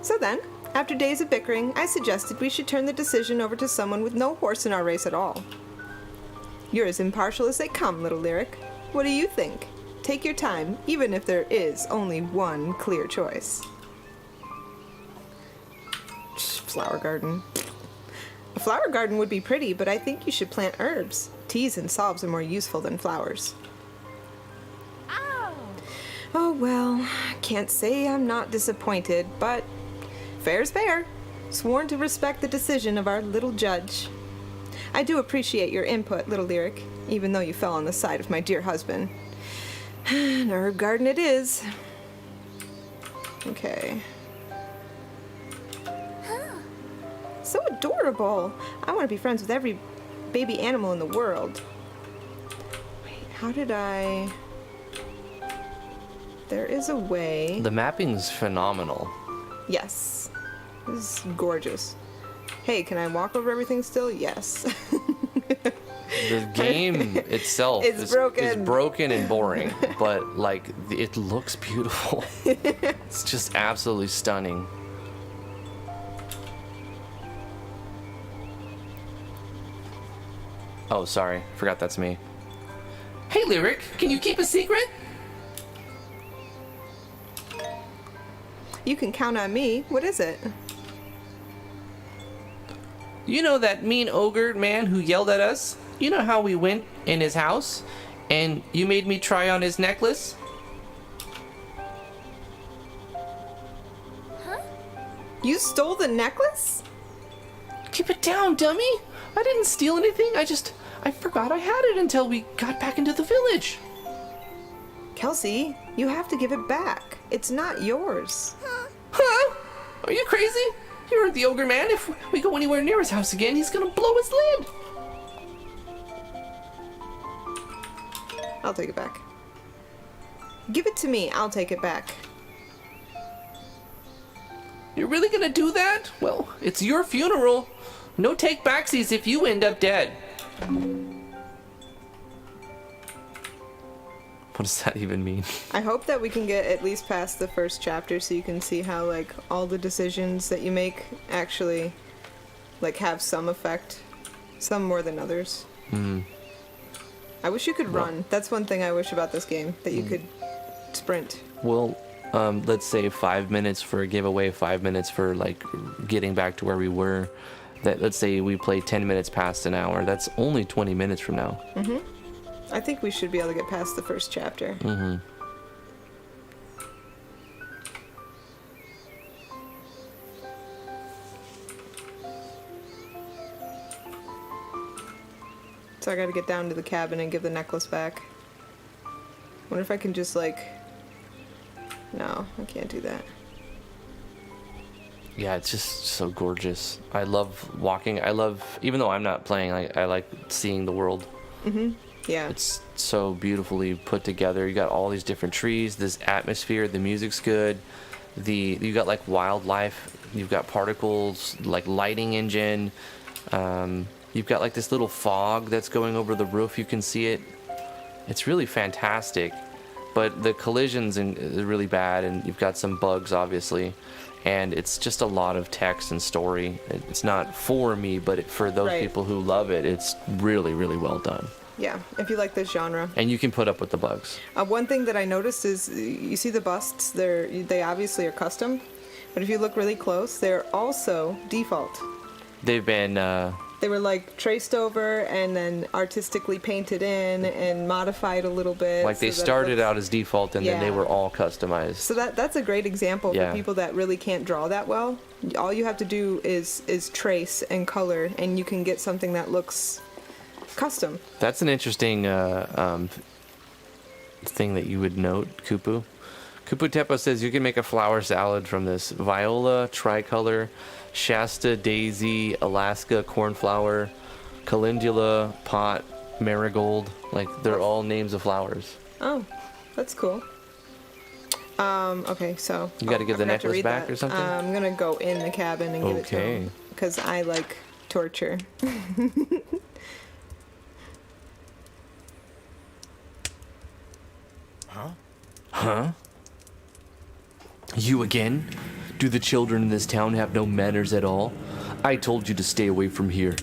So then, after days of bickering, I suggested we should turn the decision over to someone with no horse in our race at all. You're as impartial as they come, little Lyric. What do you think? Take your time, even if there is only one clear choice. Flower garden. A flower garden would be pretty, but I think you should plant herbs. Teas and salves are more useful than flowers. Ow! Oh well, can't say I'm not disappointed, but fair's fair. Sworn to respect the decision of our little judge. I do appreciate your input, little Lyric, even though you fell on the side of my dear husband. An herb garden it is. Okay. So adorable. I want to be friends with every baby animal in the world. Wait, how did I... There is a way... The mapping's phenomenal. Yes. This is gorgeous. Hey, can I walk over everything still? Yes. The game itself It's broken. is broken and boring, but like it looks beautiful. It's just absolutely stunning. Oh, sorry. Forgot that's me. Hey, Lyric, can you keep a secret? You can count on me. What is it? You know that mean ogre man who yelled at us? You know how we went in his house and you made me try on his necklace? You stole the necklace? Keep it down, dummy. I didn't steal anything. I forgot I had it until we got back into the village. Kelsey, you have to give it back. It's not yours. Huh? Are you crazy? You heard the ogre man. If we go anywhere near his house again, he's gonna blow his lid. I'll take it back. Give it to me. I'll take it back. You're really gonna do that? Well, it's your funeral. No take backsies if you end up dead. What does that even mean? I hope that we can get at least past the first chapter so you can see how like all the decisions that you make actually like have some effect. Some more than others. I wish you could run. That's one thing I wish about this game, that you could sprint. Well, let's say 5 minutes for a giveaway, 5 minutes for like getting back to where we were. That let's say we play 10 minutes past an hour. That's only 20 minutes from now. I think we should be able to get past the first chapter. So I gotta get down to the cabin and give the necklace back. Wonder if I can just like... No, I can't do that. Yeah, it's just so gorgeous. I love walking. Even though I'm not playing, I like seeing the world. Yeah. It's so beautifully put together. You got all these different trees, this atmosphere, the music's good. You got like wildlife, you've got particles, like lighting engine. You've got like this little fog that's going over the roof. You can see it. It's really fantastic. But the collisions are really bad, and you've got some bugs, obviously. And it's just a lot of text and story. It's not for me, but for those Right. people who love it, it's really, really well done. Yeah, if you like this genre. And you can put up with the bugs. One thing that I noticed is you see the busts. They obviously are custom, but if you look really close, they're also default. They've been, They were like traced over and then artistically painted in and modified a little bit. like they so that it started looks- out as default and then they Yeah. were all customized. So that's a great example Yeah. for people that really can't draw that well. All you have to do is trace and color, and you can get something that looks custom. That's an interesting thing that you would note, Kupu. Kupu Tepo says you can make a flower salad from this. Viola, tricolor, Shasta, daisy, Alaska, cornflower, calendula, pot, marigold. Like, they're all names of flowers. Oh, that's cool. Okay, so You gotta give I the forgot to necklace read back that. or something? I'm gonna go in the cabin and give it to Okay. him because I like torture. Huh? You again? Do the children in this town have no manners at all? I told you to stay away from here.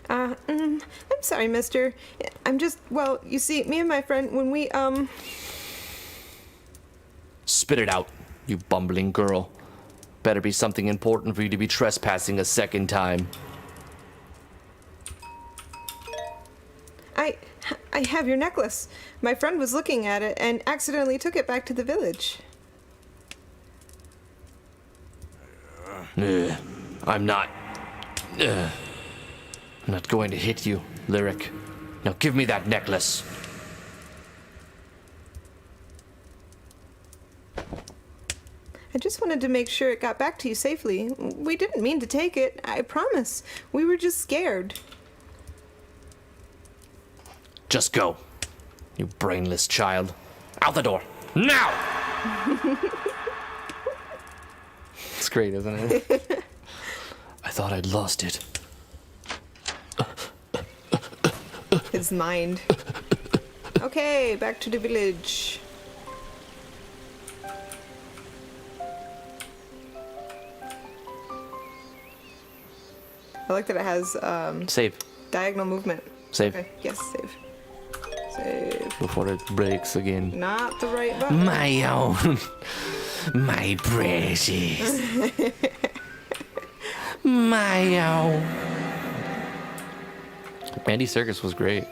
I'm sorry, mister. I'm just, well, you see, me and my friend, when we, Spit it out, you bumbling girl. Better be something important for you to be trespassing a second time. I have your necklace. My friend was looking at it and accidentally took it back to the village. I'm not going to hit you, Lyric. Now give me that necklace. I just wanted to make sure it got back to you safely. We didn't mean to take it, I promise. We were just scared. Just go, you brainless child. Out the door, now! It's great, isn't it? I thought I'd lost it. his mind. Okay, back to the village. I like that it has Save. diagonal movement. Save. Okay, yes, save. Save. Before it breaks again. Not the right button. My own. My precious. My own. Andy Serkis was great.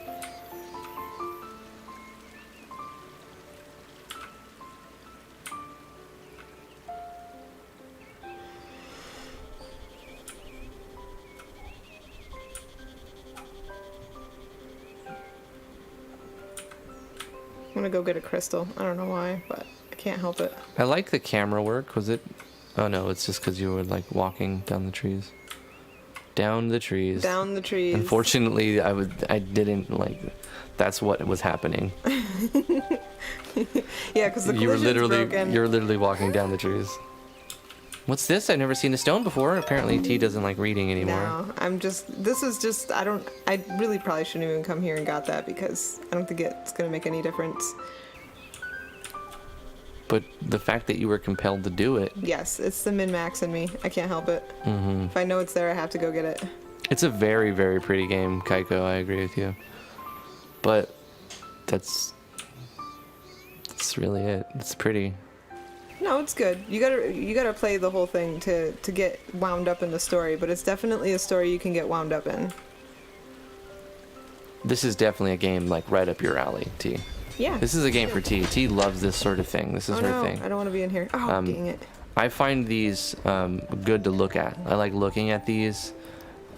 I'm gonna go get a crystal. I don't know why, but I can't help it. I like the camera work. Was it? Oh no, it's just because you were like walking down the trees. Down the trees. Down the trees. Unfortunately, I didn't like. That's what was happening. Yeah, because the You were collision's broken. literally walking down the trees. What's this? I've never seen a stone before. Apparently, T doesn't like reading anymore. No, this is just, I really probably shouldn't even come here and got that because I don't think it's gonna make any difference. But the fact that you were compelled to do it. Yes, it's the min-max in me. I can't help it. Mm-hmm. If I know it's there, I have to go get it. It's a very, very pretty game, Kaiko. I agree with you. But that's really it. It's pretty. No, it's good. You gotta play the whole thing to get wound up in the story, but it's definitely a story you can get wound up in. This is definitely a game like right up your alley, T. Yeah. This is a game for T. T loves this sort of thing. This is Oh her no, thing. I don't want to be in here. Oh, dang it. I find these good to look at. I like looking at these,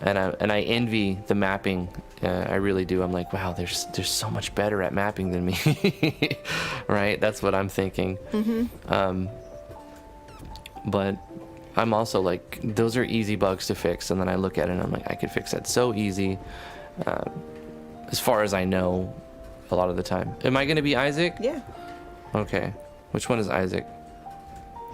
and I envy the mapping. I really do. I'm like, wow, they're so much better at mapping than me, right? That's what I'm thinking. Mm-hmm. But I'm also like, those are easy bugs to fix, and then I look at it and I'm like, I could fix that so easy. As far as I know, a lot of the time. Am I gonna be Isaac? Yeah. Okay. Which one is Isaac?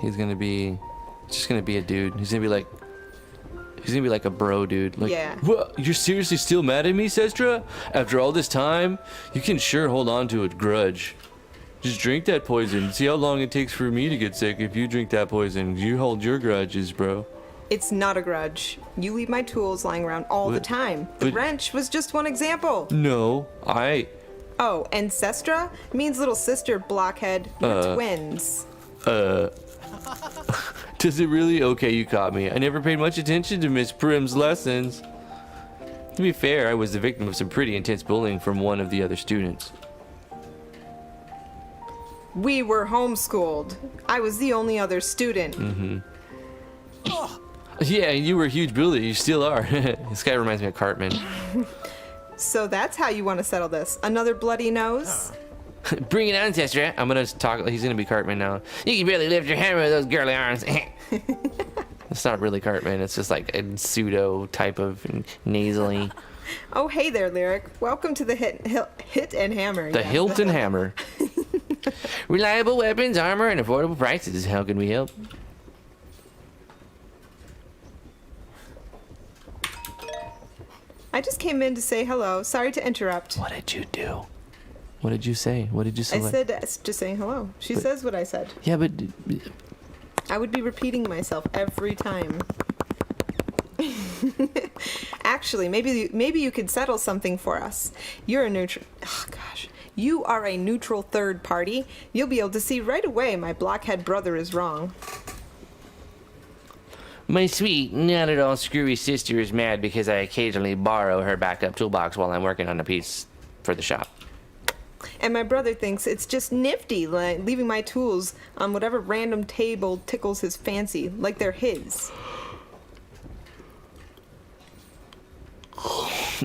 He's gonna be just gonna be a dude. He's gonna be like a bro dude. Like, Yeah. What? You're seriously still mad at me, Sestra? After all this time? You can sure hold on to a grudge. Just drink that poison. See how long it takes for me to get sick if you drink that poison. You hold your grudges, bro. It's not a grudge. You leave my tools lying around all the time. The but- wrench was just one example. No, Oh, ancestra means little sister, blockhead. We're twins. Does it really? Okay, you caught me. I never paid much attention to Miss Prim's lessons. To be fair, I was the victim of some pretty intense bullying from one of the other students. We were homeschooled. I was the only other student. Yeah, you were a huge bully. You still are. This guy reminds me of Cartman. So that's how you want to settle this. Another bloody nose? Bring it on, Sestra. I'm gonna talk. He's gonna be Cartman now. You can barely lift your hammer with those girly arms. It's not really Cartman. It's just like a pseudo type of nasally. Oh, hey there, Lyric. Welcome to the hit and hammer. The yeah. Hilton Hammer. Reliable weapons, armor, and affordable prices. How can we help? I just came in to say hello. Sorry to interrupt. What did you do? What did you say? What did you I select? said just saying hello. She says what I said. Yeah, but I would be repeating myself every time. Actually, maybe you could settle something for us. You're a neutral. Oh gosh. You are a neutral third party. You'll be able to see right away my blockhead brother is wrong. my sweet, not at all screwy sister is mad because I occasionally borrow her backup toolbox while I'm working on a piece for the shop. And my brother thinks it's just nifty, like leaving my tools on whatever random table tickles his fancy, like they're his.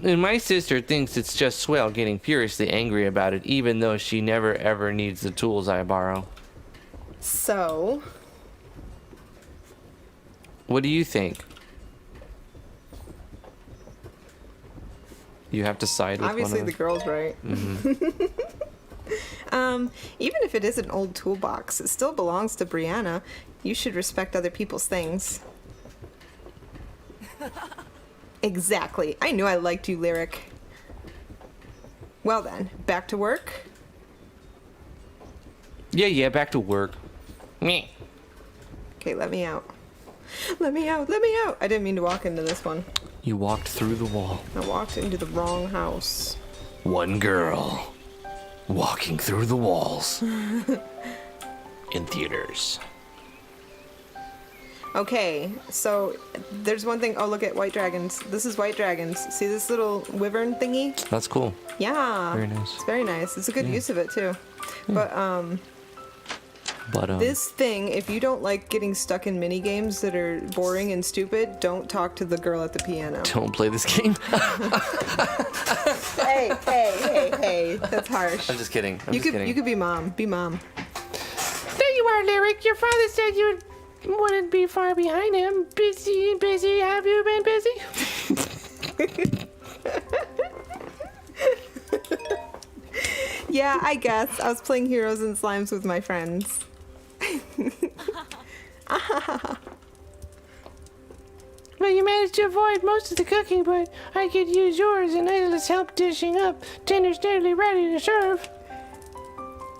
And my sister thinks it's just swell getting furiously angry about it, even though she never ever needs the tools I borrow. So, What do you think? You have to side with obviously one the of girl's right. Even if it is an old toolbox, it still belongs to Brianna. You should respect other people's things. Exactly. I knew I liked you, Lyric. Well then, back to work. Yeah, back to work. Meh. Okay, let me out. Let me out, let me out! I didn't mean to walk into this one. You walked through the wall. I walked into the wrong house. One girl walking through the walls in theaters. Okay, so there's one thing. Oh, look at white dragons. This is white dragons. See this little wyvern thingy? That's cool. Yeah. Very nice. It's very nice. It's a good use of it too. But But this thing, if you don't like getting stuck in mini games that are boring and stupid, don't talk to the girl at the piano. don't play this game. Hey. That's harsh. I'm just kidding. You could be mom. Be mom. There you are, Lyric. Your father said you wouldn't be far behind him. Busy. Have you been busy? Yeah, I guess. I was playing Heroes and Slimes with my friends. Well, you managed to avoid most of the cooking, but I could use yours and Isla's help dishing up. Dinner's nearly ready to serve.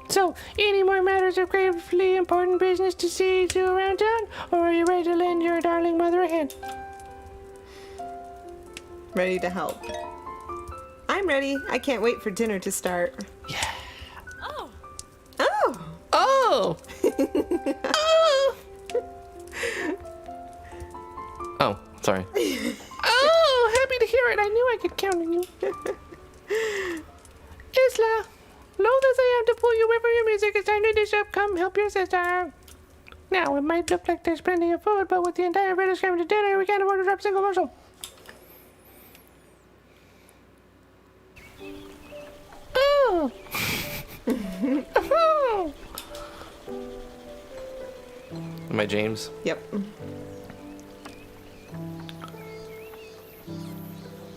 So, any more matters of gravely important business to see to around town, or are you ready to lend your darling mother a hand? Ready to help. I'm ready. I can't wait for dinner to start. Oh. Oh! Oh! Oh, sorry. Oh, happy to hear it. I knew I could count on you. Isla, loath as I am to pull you away from your music, it's time to dish up. Come help your sister. Now, it might look like there's plenty of food, but with the entire village coming to dinner, we can't afford to drop a single morsel. Oh. Oh. Am I James? Yep.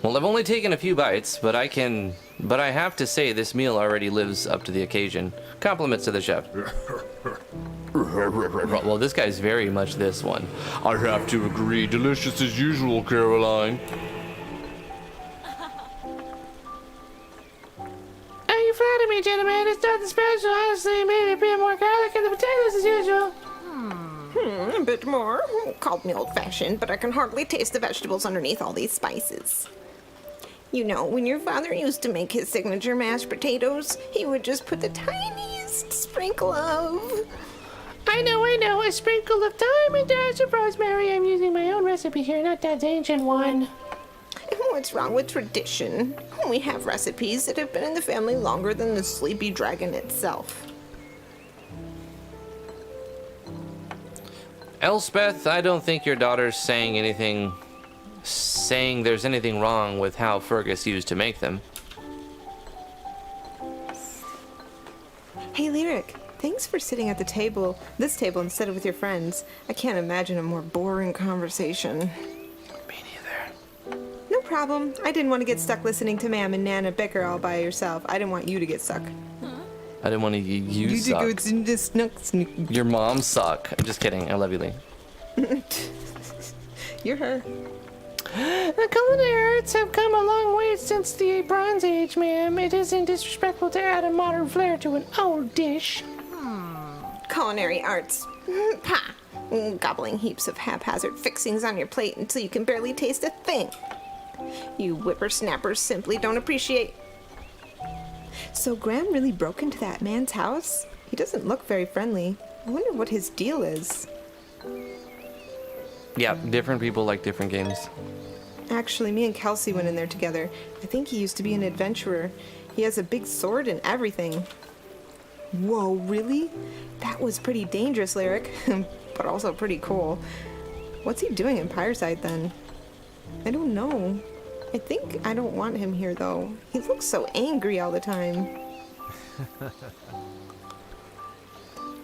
Well, I've only taken a few bites, but I have to say this meal already lives up to the occasion. Compliments to the chef. Well, this guy's very much this one. I have to agree. Delicious as usual, Caroline. You flatter me, gentlemen. It's nothing special. Honestly, maybe a bit more garlic in the potatoes as usual. A bit more. Called me old-fashioned, but I can hardly taste the vegetables underneath all these spices. You know, when your father used to make his signature mashed potatoes, he would just put the tiniest sprinkle of... I know. A sprinkle of thyme and dash of rosemary. I'm using my own recipe here, not that ancient one. What's wrong with tradition? We have recipes that have been in the family longer than the sleepy dragon itself. Elspeth, I don't think your daughter's saying there's anything wrong with how Fergus used to make them. Hey, Lyric, thanks for sitting at this table instead of with your friends. I can't imagine a more boring conversation. Me neither. No problem. I didn't want to get stuck listening to Ma'am and Nana bicker all by yourself. I didn't want you to get stuck. I didn't want to you suck. Your mom suck. I'm just kidding. I love you, Lee. You're her. The culinary arts have come a long way since the Bronze Age, ma'am. It isn't disrespectful to add a modern flair to an old dish. Culinary arts. Ha! Gobbling heaps of haphazard fixings on your plate until you can barely taste a thing. You whippersnappers simply don't appreciate. So Graham really broke into that man's house? He doesn't look very friendly. I wonder what his deal is. Yeah, different people like different games. Actually, me and Kelsey went in there together. I think he used to be an adventurer. He has a big sword and everything. Whoa, really? That was pretty dangerous, Lyric, but also pretty cool. What's he doing in Pyreside then? I don't know. I think I don't want him here though. He looks so angry all the time.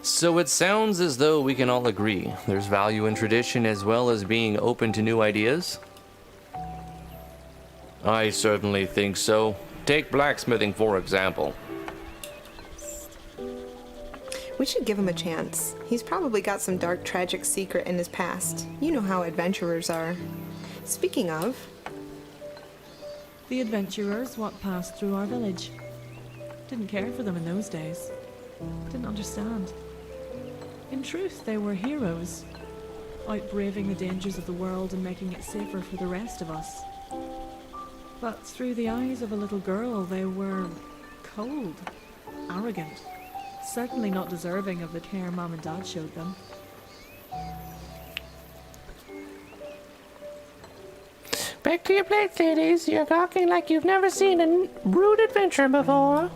So it sounds as though we can all agree there's value in tradition as well as being open to new ideas? I certainly think so. Take blacksmithing, for example. We should give him a chance. He's probably got some dark, tragic secret in his past. You know how adventurers are. Speaking of... The adventurers what passed through our village. Didn't care for them in those days. Didn't understand. In truth, they were heroes, out braving the dangers of the world and making it safer for the rest of us. But through the eyes of a little girl, they were cold, arrogant, certainly not deserving of the care Mom and Dad showed them. Back to your plates, ladies. You're gawking like you've never seen a rude adventure before.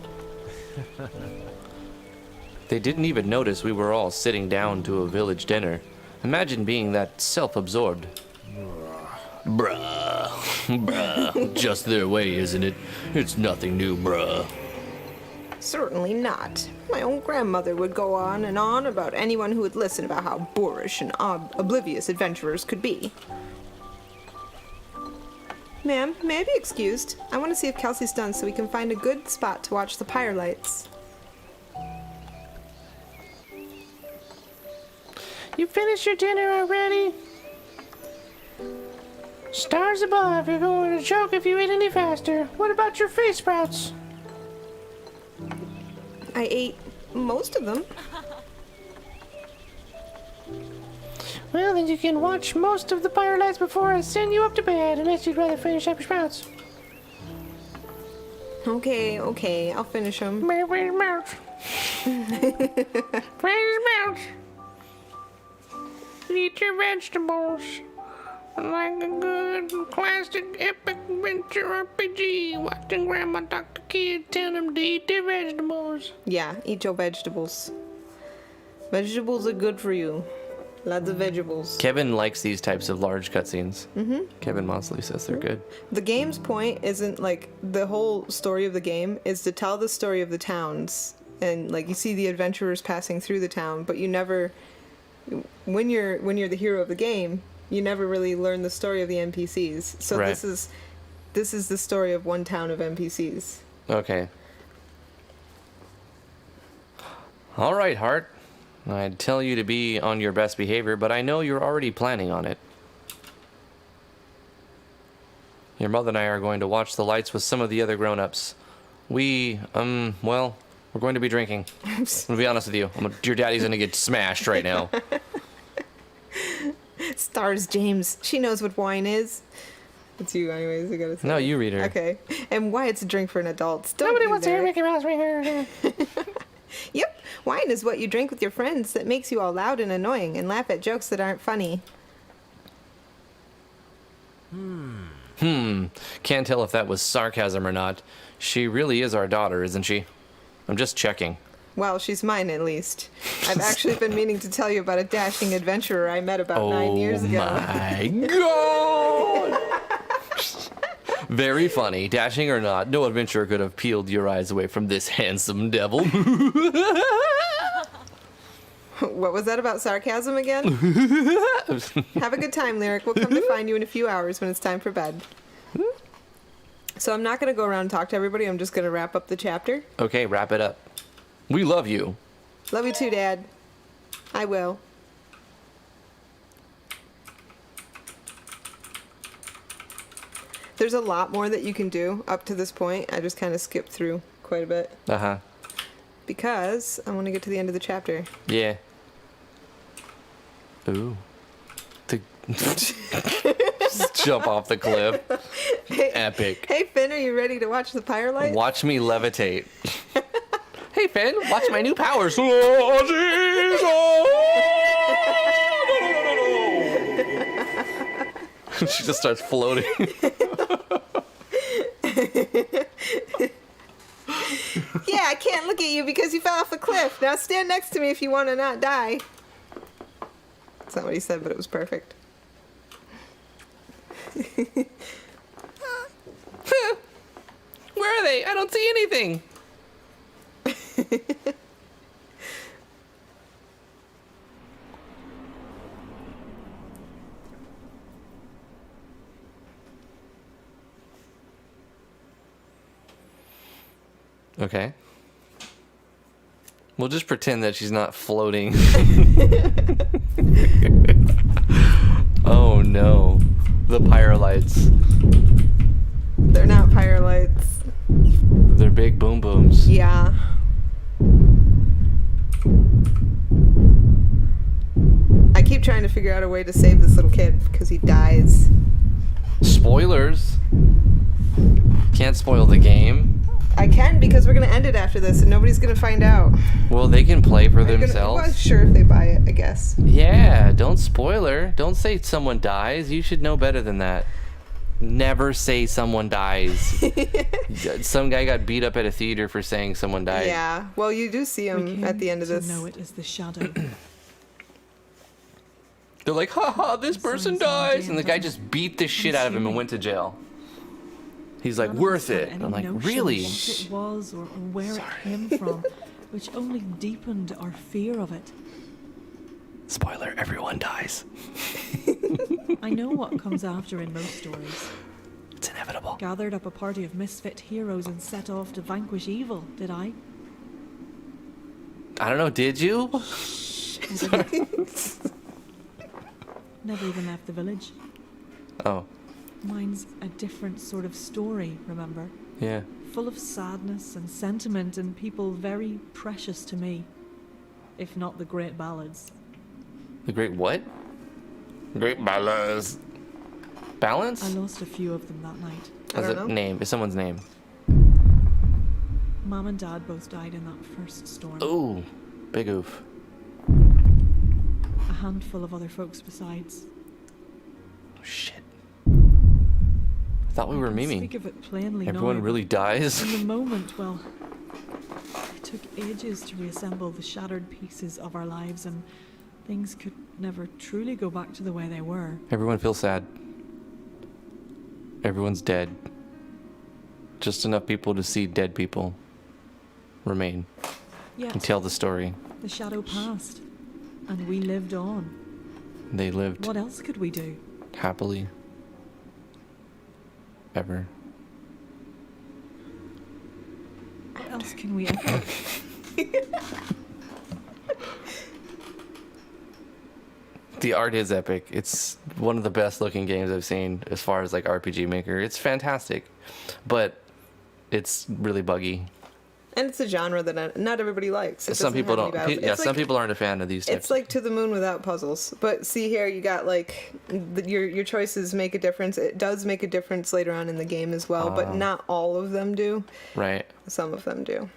They didn't even notice we were all sitting down to a village dinner. Imagine being that self-absorbed. Bruh. Bruh. Just their way, isn't it? It's nothing new, bruh. Certainly not. My own grandmother would go on and on about anyone who would listen about how boorish and oblivious adventurers could be. Ma'am, may I be excused? I want to see if Kelsey's done so we can find a good spot to watch the pyre lights. You finished your dinner already? Stars above, you're going to choke if you eat any faster. What about your face sprouts? I ate most of them. Well, then you can watch most of the pyre lights before I send you up to bed, unless you'd rather finish up your sprouts. Okay, I'll finish them. Where's your mouth? Where's your mouth? Eat your vegetables. Like a good classic epic adventure RPG. Watching Grandma talk to kids, tell them to eat their vegetables. Yeah, eat your vegetables. Vegetables are good for you. Lots of vegetables. Kevin likes these types of large cutscenes. Mm-hmm. Kevin Mosley says they're good. The game's point isn't like the whole story of the game is to tell the story of the towns, and like you see the adventurers passing through the town, but you never, when you're the hero of the game, you never really learn the story of the NPCs. So Right. this is the story of one town of NPCs. Okay. All right, Hart. I'd tell you to be on your best behavior, but I know you're already planning on it. Your mother and I are going to watch the lights with some of the other grown-ups. Well, we're going to be drinking. I'm gonna be honest with you. Your daddy's gonna get smashed right now. Stars James. She knows what wine is. It's you anyways, I gotta say. No, you read her. Okay. And why it's a drink for an adult. Don't Nobody do wants to that. hear Mickey Mouse ring her. Yep. Wine is what you drink with your friends that makes you all loud and annoying and laugh at jokes that aren't funny. Can't tell if that was sarcasm or not. She really is our daughter, isn't she? I'm just checking. Well, she's mine at least. I've actually been meaning to tell you about a dashing adventurer I met about 9 years ago. My God! Very funny. Dashing or not, no adventurer could have peeled your eyes away from this handsome devil. What was that about sarcasm again? Have a good time, Lyric. We'll come to find you in a few hours when it's time for bed. So I'm not going to go around and talk to everybody. I'm just going to wrap up the chapter. Okay, wrap it up. We love you. Love you too, Dad. I will. There's a lot more that you can do up to this point. I just kind of skipped through quite a bit Uh-huh. because I want to get to the end of the chapter. Yeah. Ooh. Just jump off the cliff. Epic. Hey, Finn, are you ready to watch the pyre light? Watch me levitate. Hey, Finn, watch my new powers. She just starts floating. Yeah, I can't look at you because you fell off the cliff. Now stand next to me if you want to not die. That's not what he said, but it was perfect. Where are they? I don't see anything. Okay. We'll just pretend that she's not floating. Oh no. The pyre lights. They're not pyre lights. They're big boom booms. Yeah. I keep trying to figure out a way to save this little kid because he dies. Spoilers. Can't spoil the game. I can because we're gonna end it after this and nobody's gonna find out. Well, they can play for Well, themselves. sure, if they buy it, I guess. Yeah, don't spoiler. Don't say someone dies. You should know better than that. Never say someone dies. Some guy got beat up at a theater for saying someone died. Yeah. Well, you do see him at the end of this. know it as the shadow. They're like, haha, this person Sounds like dies. And the guy just beat the shit out of him and went to jail. He's like, None of us worth had it. any And I'm like, notion really? What it was or where it came from, which only deepened our fear of it. Spoiler, everyone dies. I know what comes after in most stories. It's inevitable. Gathered up a party of misfit heroes and set off to vanquish evil, did I? I don't know, did you? Never even left the village. Oh, Mine's a different sort of story, remember? yeah. Full of sadness and sentiment and people very precious to me. If not the great ballads. The great what? Great balance. Balance? I lost a few of them that night. I As don't a know. name. Is someone's name. Mom and Dad both died in that first storm. Ooh, big oof. A handful of other folks besides. Shit. I thought we were I can memeing. speak of it plainly Everyone now, really dies. in the moment, well, it took ages to reassemble the shattered pieces of our lives, and things could never truly go back to the way they were. Everyone feels sad. Everyone's dead. Just enough people to see dead people remain Yet and tell the story. the shadow passed, and we lived on. They lived What else could we do? happily ever. What else can we ever? The art is epic. It's one of the best looking games I've seen as far as like RPG Maker. It's fantastic, but it's really buggy. And it's a genre that not everybody likes. It Some doesn't people have any don't. battles. Yeah, It's some like- people aren't a fan of these types. It's like To the Moon without puzzles. But see here, you got like your choices make a difference. It does make a difference later on in the game as well, but not all of them do. right. Some of them do.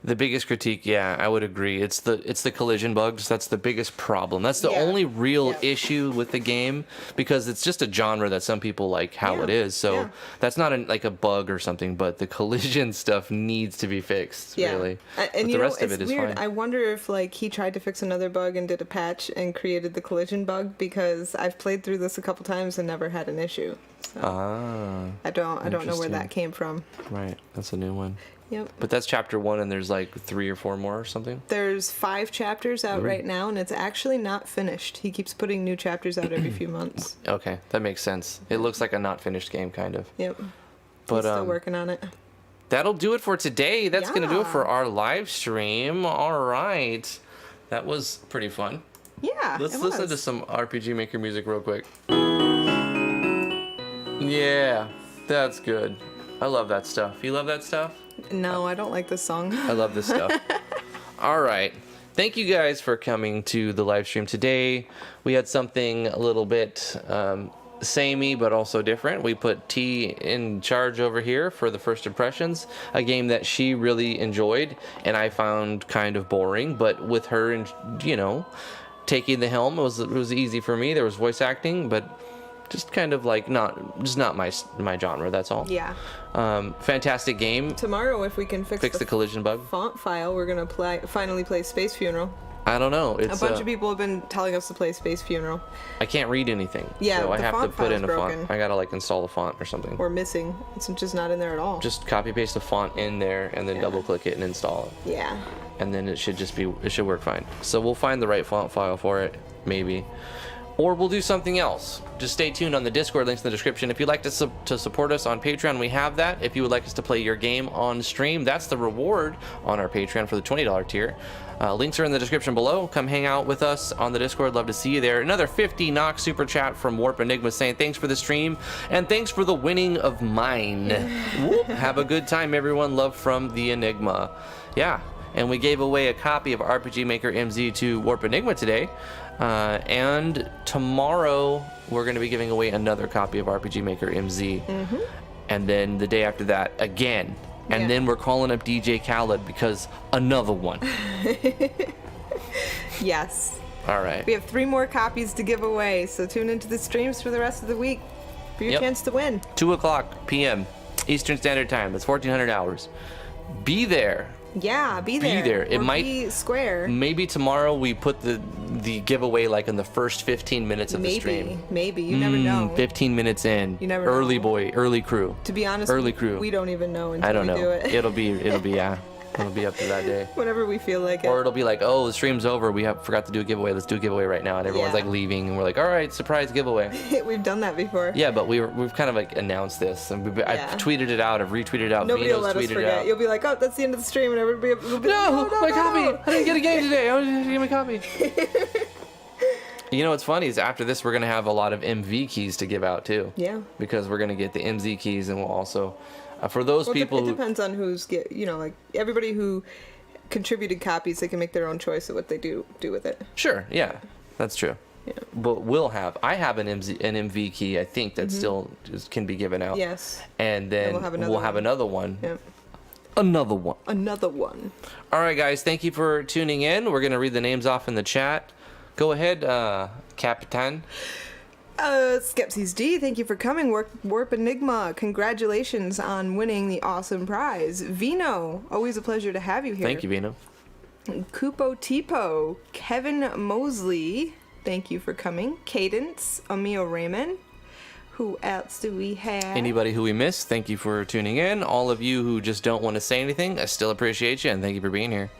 The biggest critique, yeah, I would agree. It's the collision bugs. That's the biggest problem. That's the Yeah. only real Yeah. issue with the game because it's just a genre that some people like how Yeah. it is. So Yeah. that's not like a bug or something, but the collision stuff needs to be fixed. Yeah. Really, And but you the know, rest of it's it is weird. fine. I wonder if like he tried to fix another bug and did a patch and created the collision bug because I've played through this a couple times and never had an issue. So I don't know where interesting. that came from. Right, that's a new one. Yep. But that's chapter 1, and there's like 3 or 4 more or something. There's 5 chapters out right now, and it's actually not finished. He keeps putting new chapters out every few months. Okay, that makes sense. It looks like a not finished game, kind of. Yep. But He's still working on it. that'll do it for today. That's gonna do it Yeah. for our live stream. All right, that was pretty fun. Yeah. Let's it listen was. to some RPG Maker music real quick. Yeah, that's good. I love that stuff. You love that stuff? No, I don't like this song. I love this stuff. All right. Thank you guys for coming to the live stream today. We had something a little bit samey, but also different. We put T in charge over here for the first impressions, a game that she really enjoyed and I found kind of boring, but with her and taking the helm, it was easy for me. There was voice acting, but just kind of like not my genre. That's all. Yeah. Fantastic game. Tomorrow, if we can fix The collision bug. font file, we're gonna finally play Space Funeral. I don't know. A It's bunch of people have been telling us to play Space Funeral. I can't read anything. Yeah, so I the have to font put file's in a broken. font. I gotta like install the font or something. We're missing. It's just not in there at all. Just copy paste the font in there and then Yeah. double click it and install it. Yeah. And then it should work fine. So we'll find the right font file for it, maybe. or we'll do something else. Just stay tuned on the Discord, links in the description. If you'd like to support us on Patreon, we have that. If you would like us to play your game on stream, that's the reward on our Patreon for the $20 tier. Links are in the description below. Come hang out with us on the Discord. Love to see you there. Another 50 Nox super chat from Warp Enigma saying thanks for the stream and thanks for the winning of mine. Whoop. Have a good time, everyone. Love from the Enigma. Yeah, and we gave away a copy of RPG Maker MZ to Warp Enigma today. And tomorrow we're going to be giving away another copy of RPG Maker MZ. And then the day after that again. And then we're calling up DJ Khaled because another one. Yes. All right. We have 3 more copies to give away, so tune into the streams for the rest of the week for your chance to win. 2:00 p.m. Eastern Standard Time. That's 1400 hours. Be there. Yeah, be there. Be there. It or might be square. Maybe tomorrow we put the giveaway like in the first 15 minutes of the stream. Maybe. You never know. 15 minutes in. You never early know. boy, early crew. To be honest, early crew. we don't even know until I don't we know. do it. It'll be yeah. It'll be up to that day. Whenever we feel like it. Or it'll be like, oh, the stream's over. We forgot to do a giveaway. Let's do a giveaway right now. And everyone's Yeah. like leaving, and we're like, all right, surprise giveaway. We've done that before. Yeah, but we've kind of like announced this, and Yeah. I've tweeted it out. I've retweeted it out. Nobody will Vino's let us tweeted it forget. out. You'll be like, oh, that's the end of the stream, and everybody will be No, like, my copy. I didn't get a game today. I was just getting my copy. You know what's funny is after this we're gonna have a lot of MV keys to give out too. Yeah. Because we're gonna get the MZ keys, and we'll also for those people it who depends on who's like everybody who contributed copies, they can make their own choice of what they do with it. Sure, yeah, that's true. Yeah. But I have an MV key. I think that still can be given out. Yes. And then we'll have another another one. Yeah. Another one. Another one. All right, guys. Thank you for tuning in. We're gonna read the names off in the chat. Go ahead, Capitan. Skepsis D, thank you for coming. Warp Enigma, congratulations on winning the awesome prize. Vino, always a pleasure to have you here. Thank you, Vino. Kupo Tipo, Kevin Mosley, thank you for coming. Cadence, Amio Raymond. Who else do we have? Anybody who we missed, thank you for tuning in. All of you who just don't want to say anything, I still appreciate you, and thank you for being here.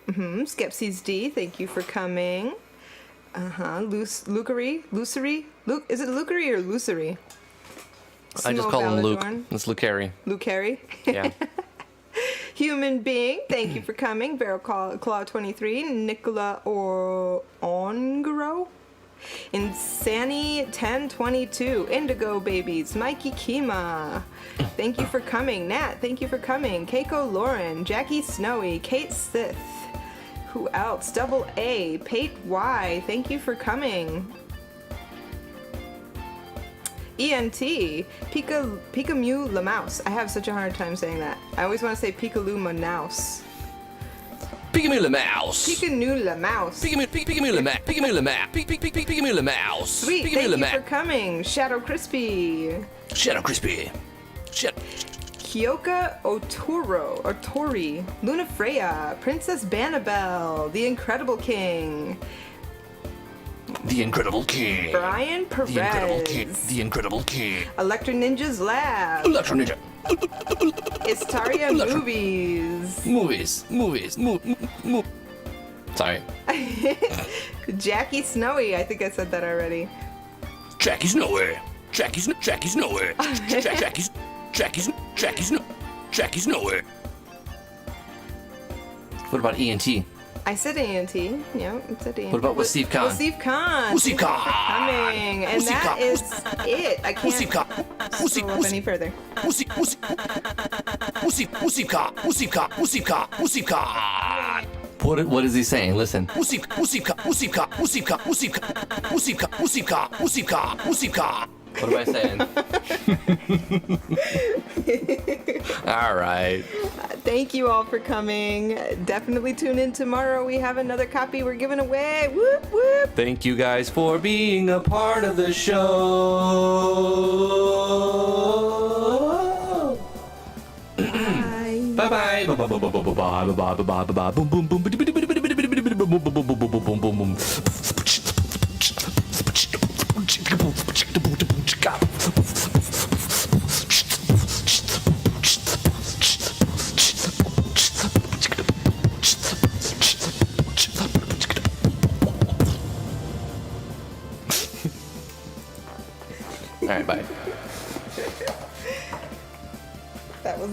Skepsis D, thank you for coming. Lucery? Is it Lucery or Lucery? I just call him Luke. Valadorn. It's Luke Carey. Luke Carey. Yeah. Human Being, thank you for coming. Barrel Claw 23, Nicola Ongro. Insani 1022, Indigo Babies, Mikey Kima. Thank you for coming. Nat, thank you for coming. Keiko Lauren, Jackie Snowy, Kate Sith. Who else? Double A, Pate Y, thank you for coming. ENT, Pika Mew Lamouse. I have such a hard time saying that. I always want to say Pikaloo Manaus. Pikamu the mouse. Pikanou Lamouse. Pikamu the mouse. Pikamu the mouse. Pikamu the mouse. Sweet, thank you for coming. Shadow Crispy. Shadow Crispy. Kyoka Otori, Luna Freya, Princess Banabelle, The Incredible King, The Incredible King. Brian Perez, The Incredible King. The Incredible King. Electro Ninja's Lab, Electro Ninja. Istaria Movies, Sorry. Jackie Snowy, I think I said that already. Jackie's nowhere. Jackie's nowhere. Jackie's nowhere. What about ENT? I said ANT. Yeah, I said ANT. What about Wasif Khan? Wasif Khan. Wasif Khan. Coming. And Wasif that Khan. is it. I can't Wasif Khan. scroll up any further. Wasif Khan. What is he saying? Listen. What am I saying? All right. Thank you all for coming. Definitely tune in tomorrow. We have another copy we're giving away. Whoop, whoop. Thank you guys for being a part of the show. Bye. Bye bye. Boom boom boom. Boom boom boom. All right, bye. That was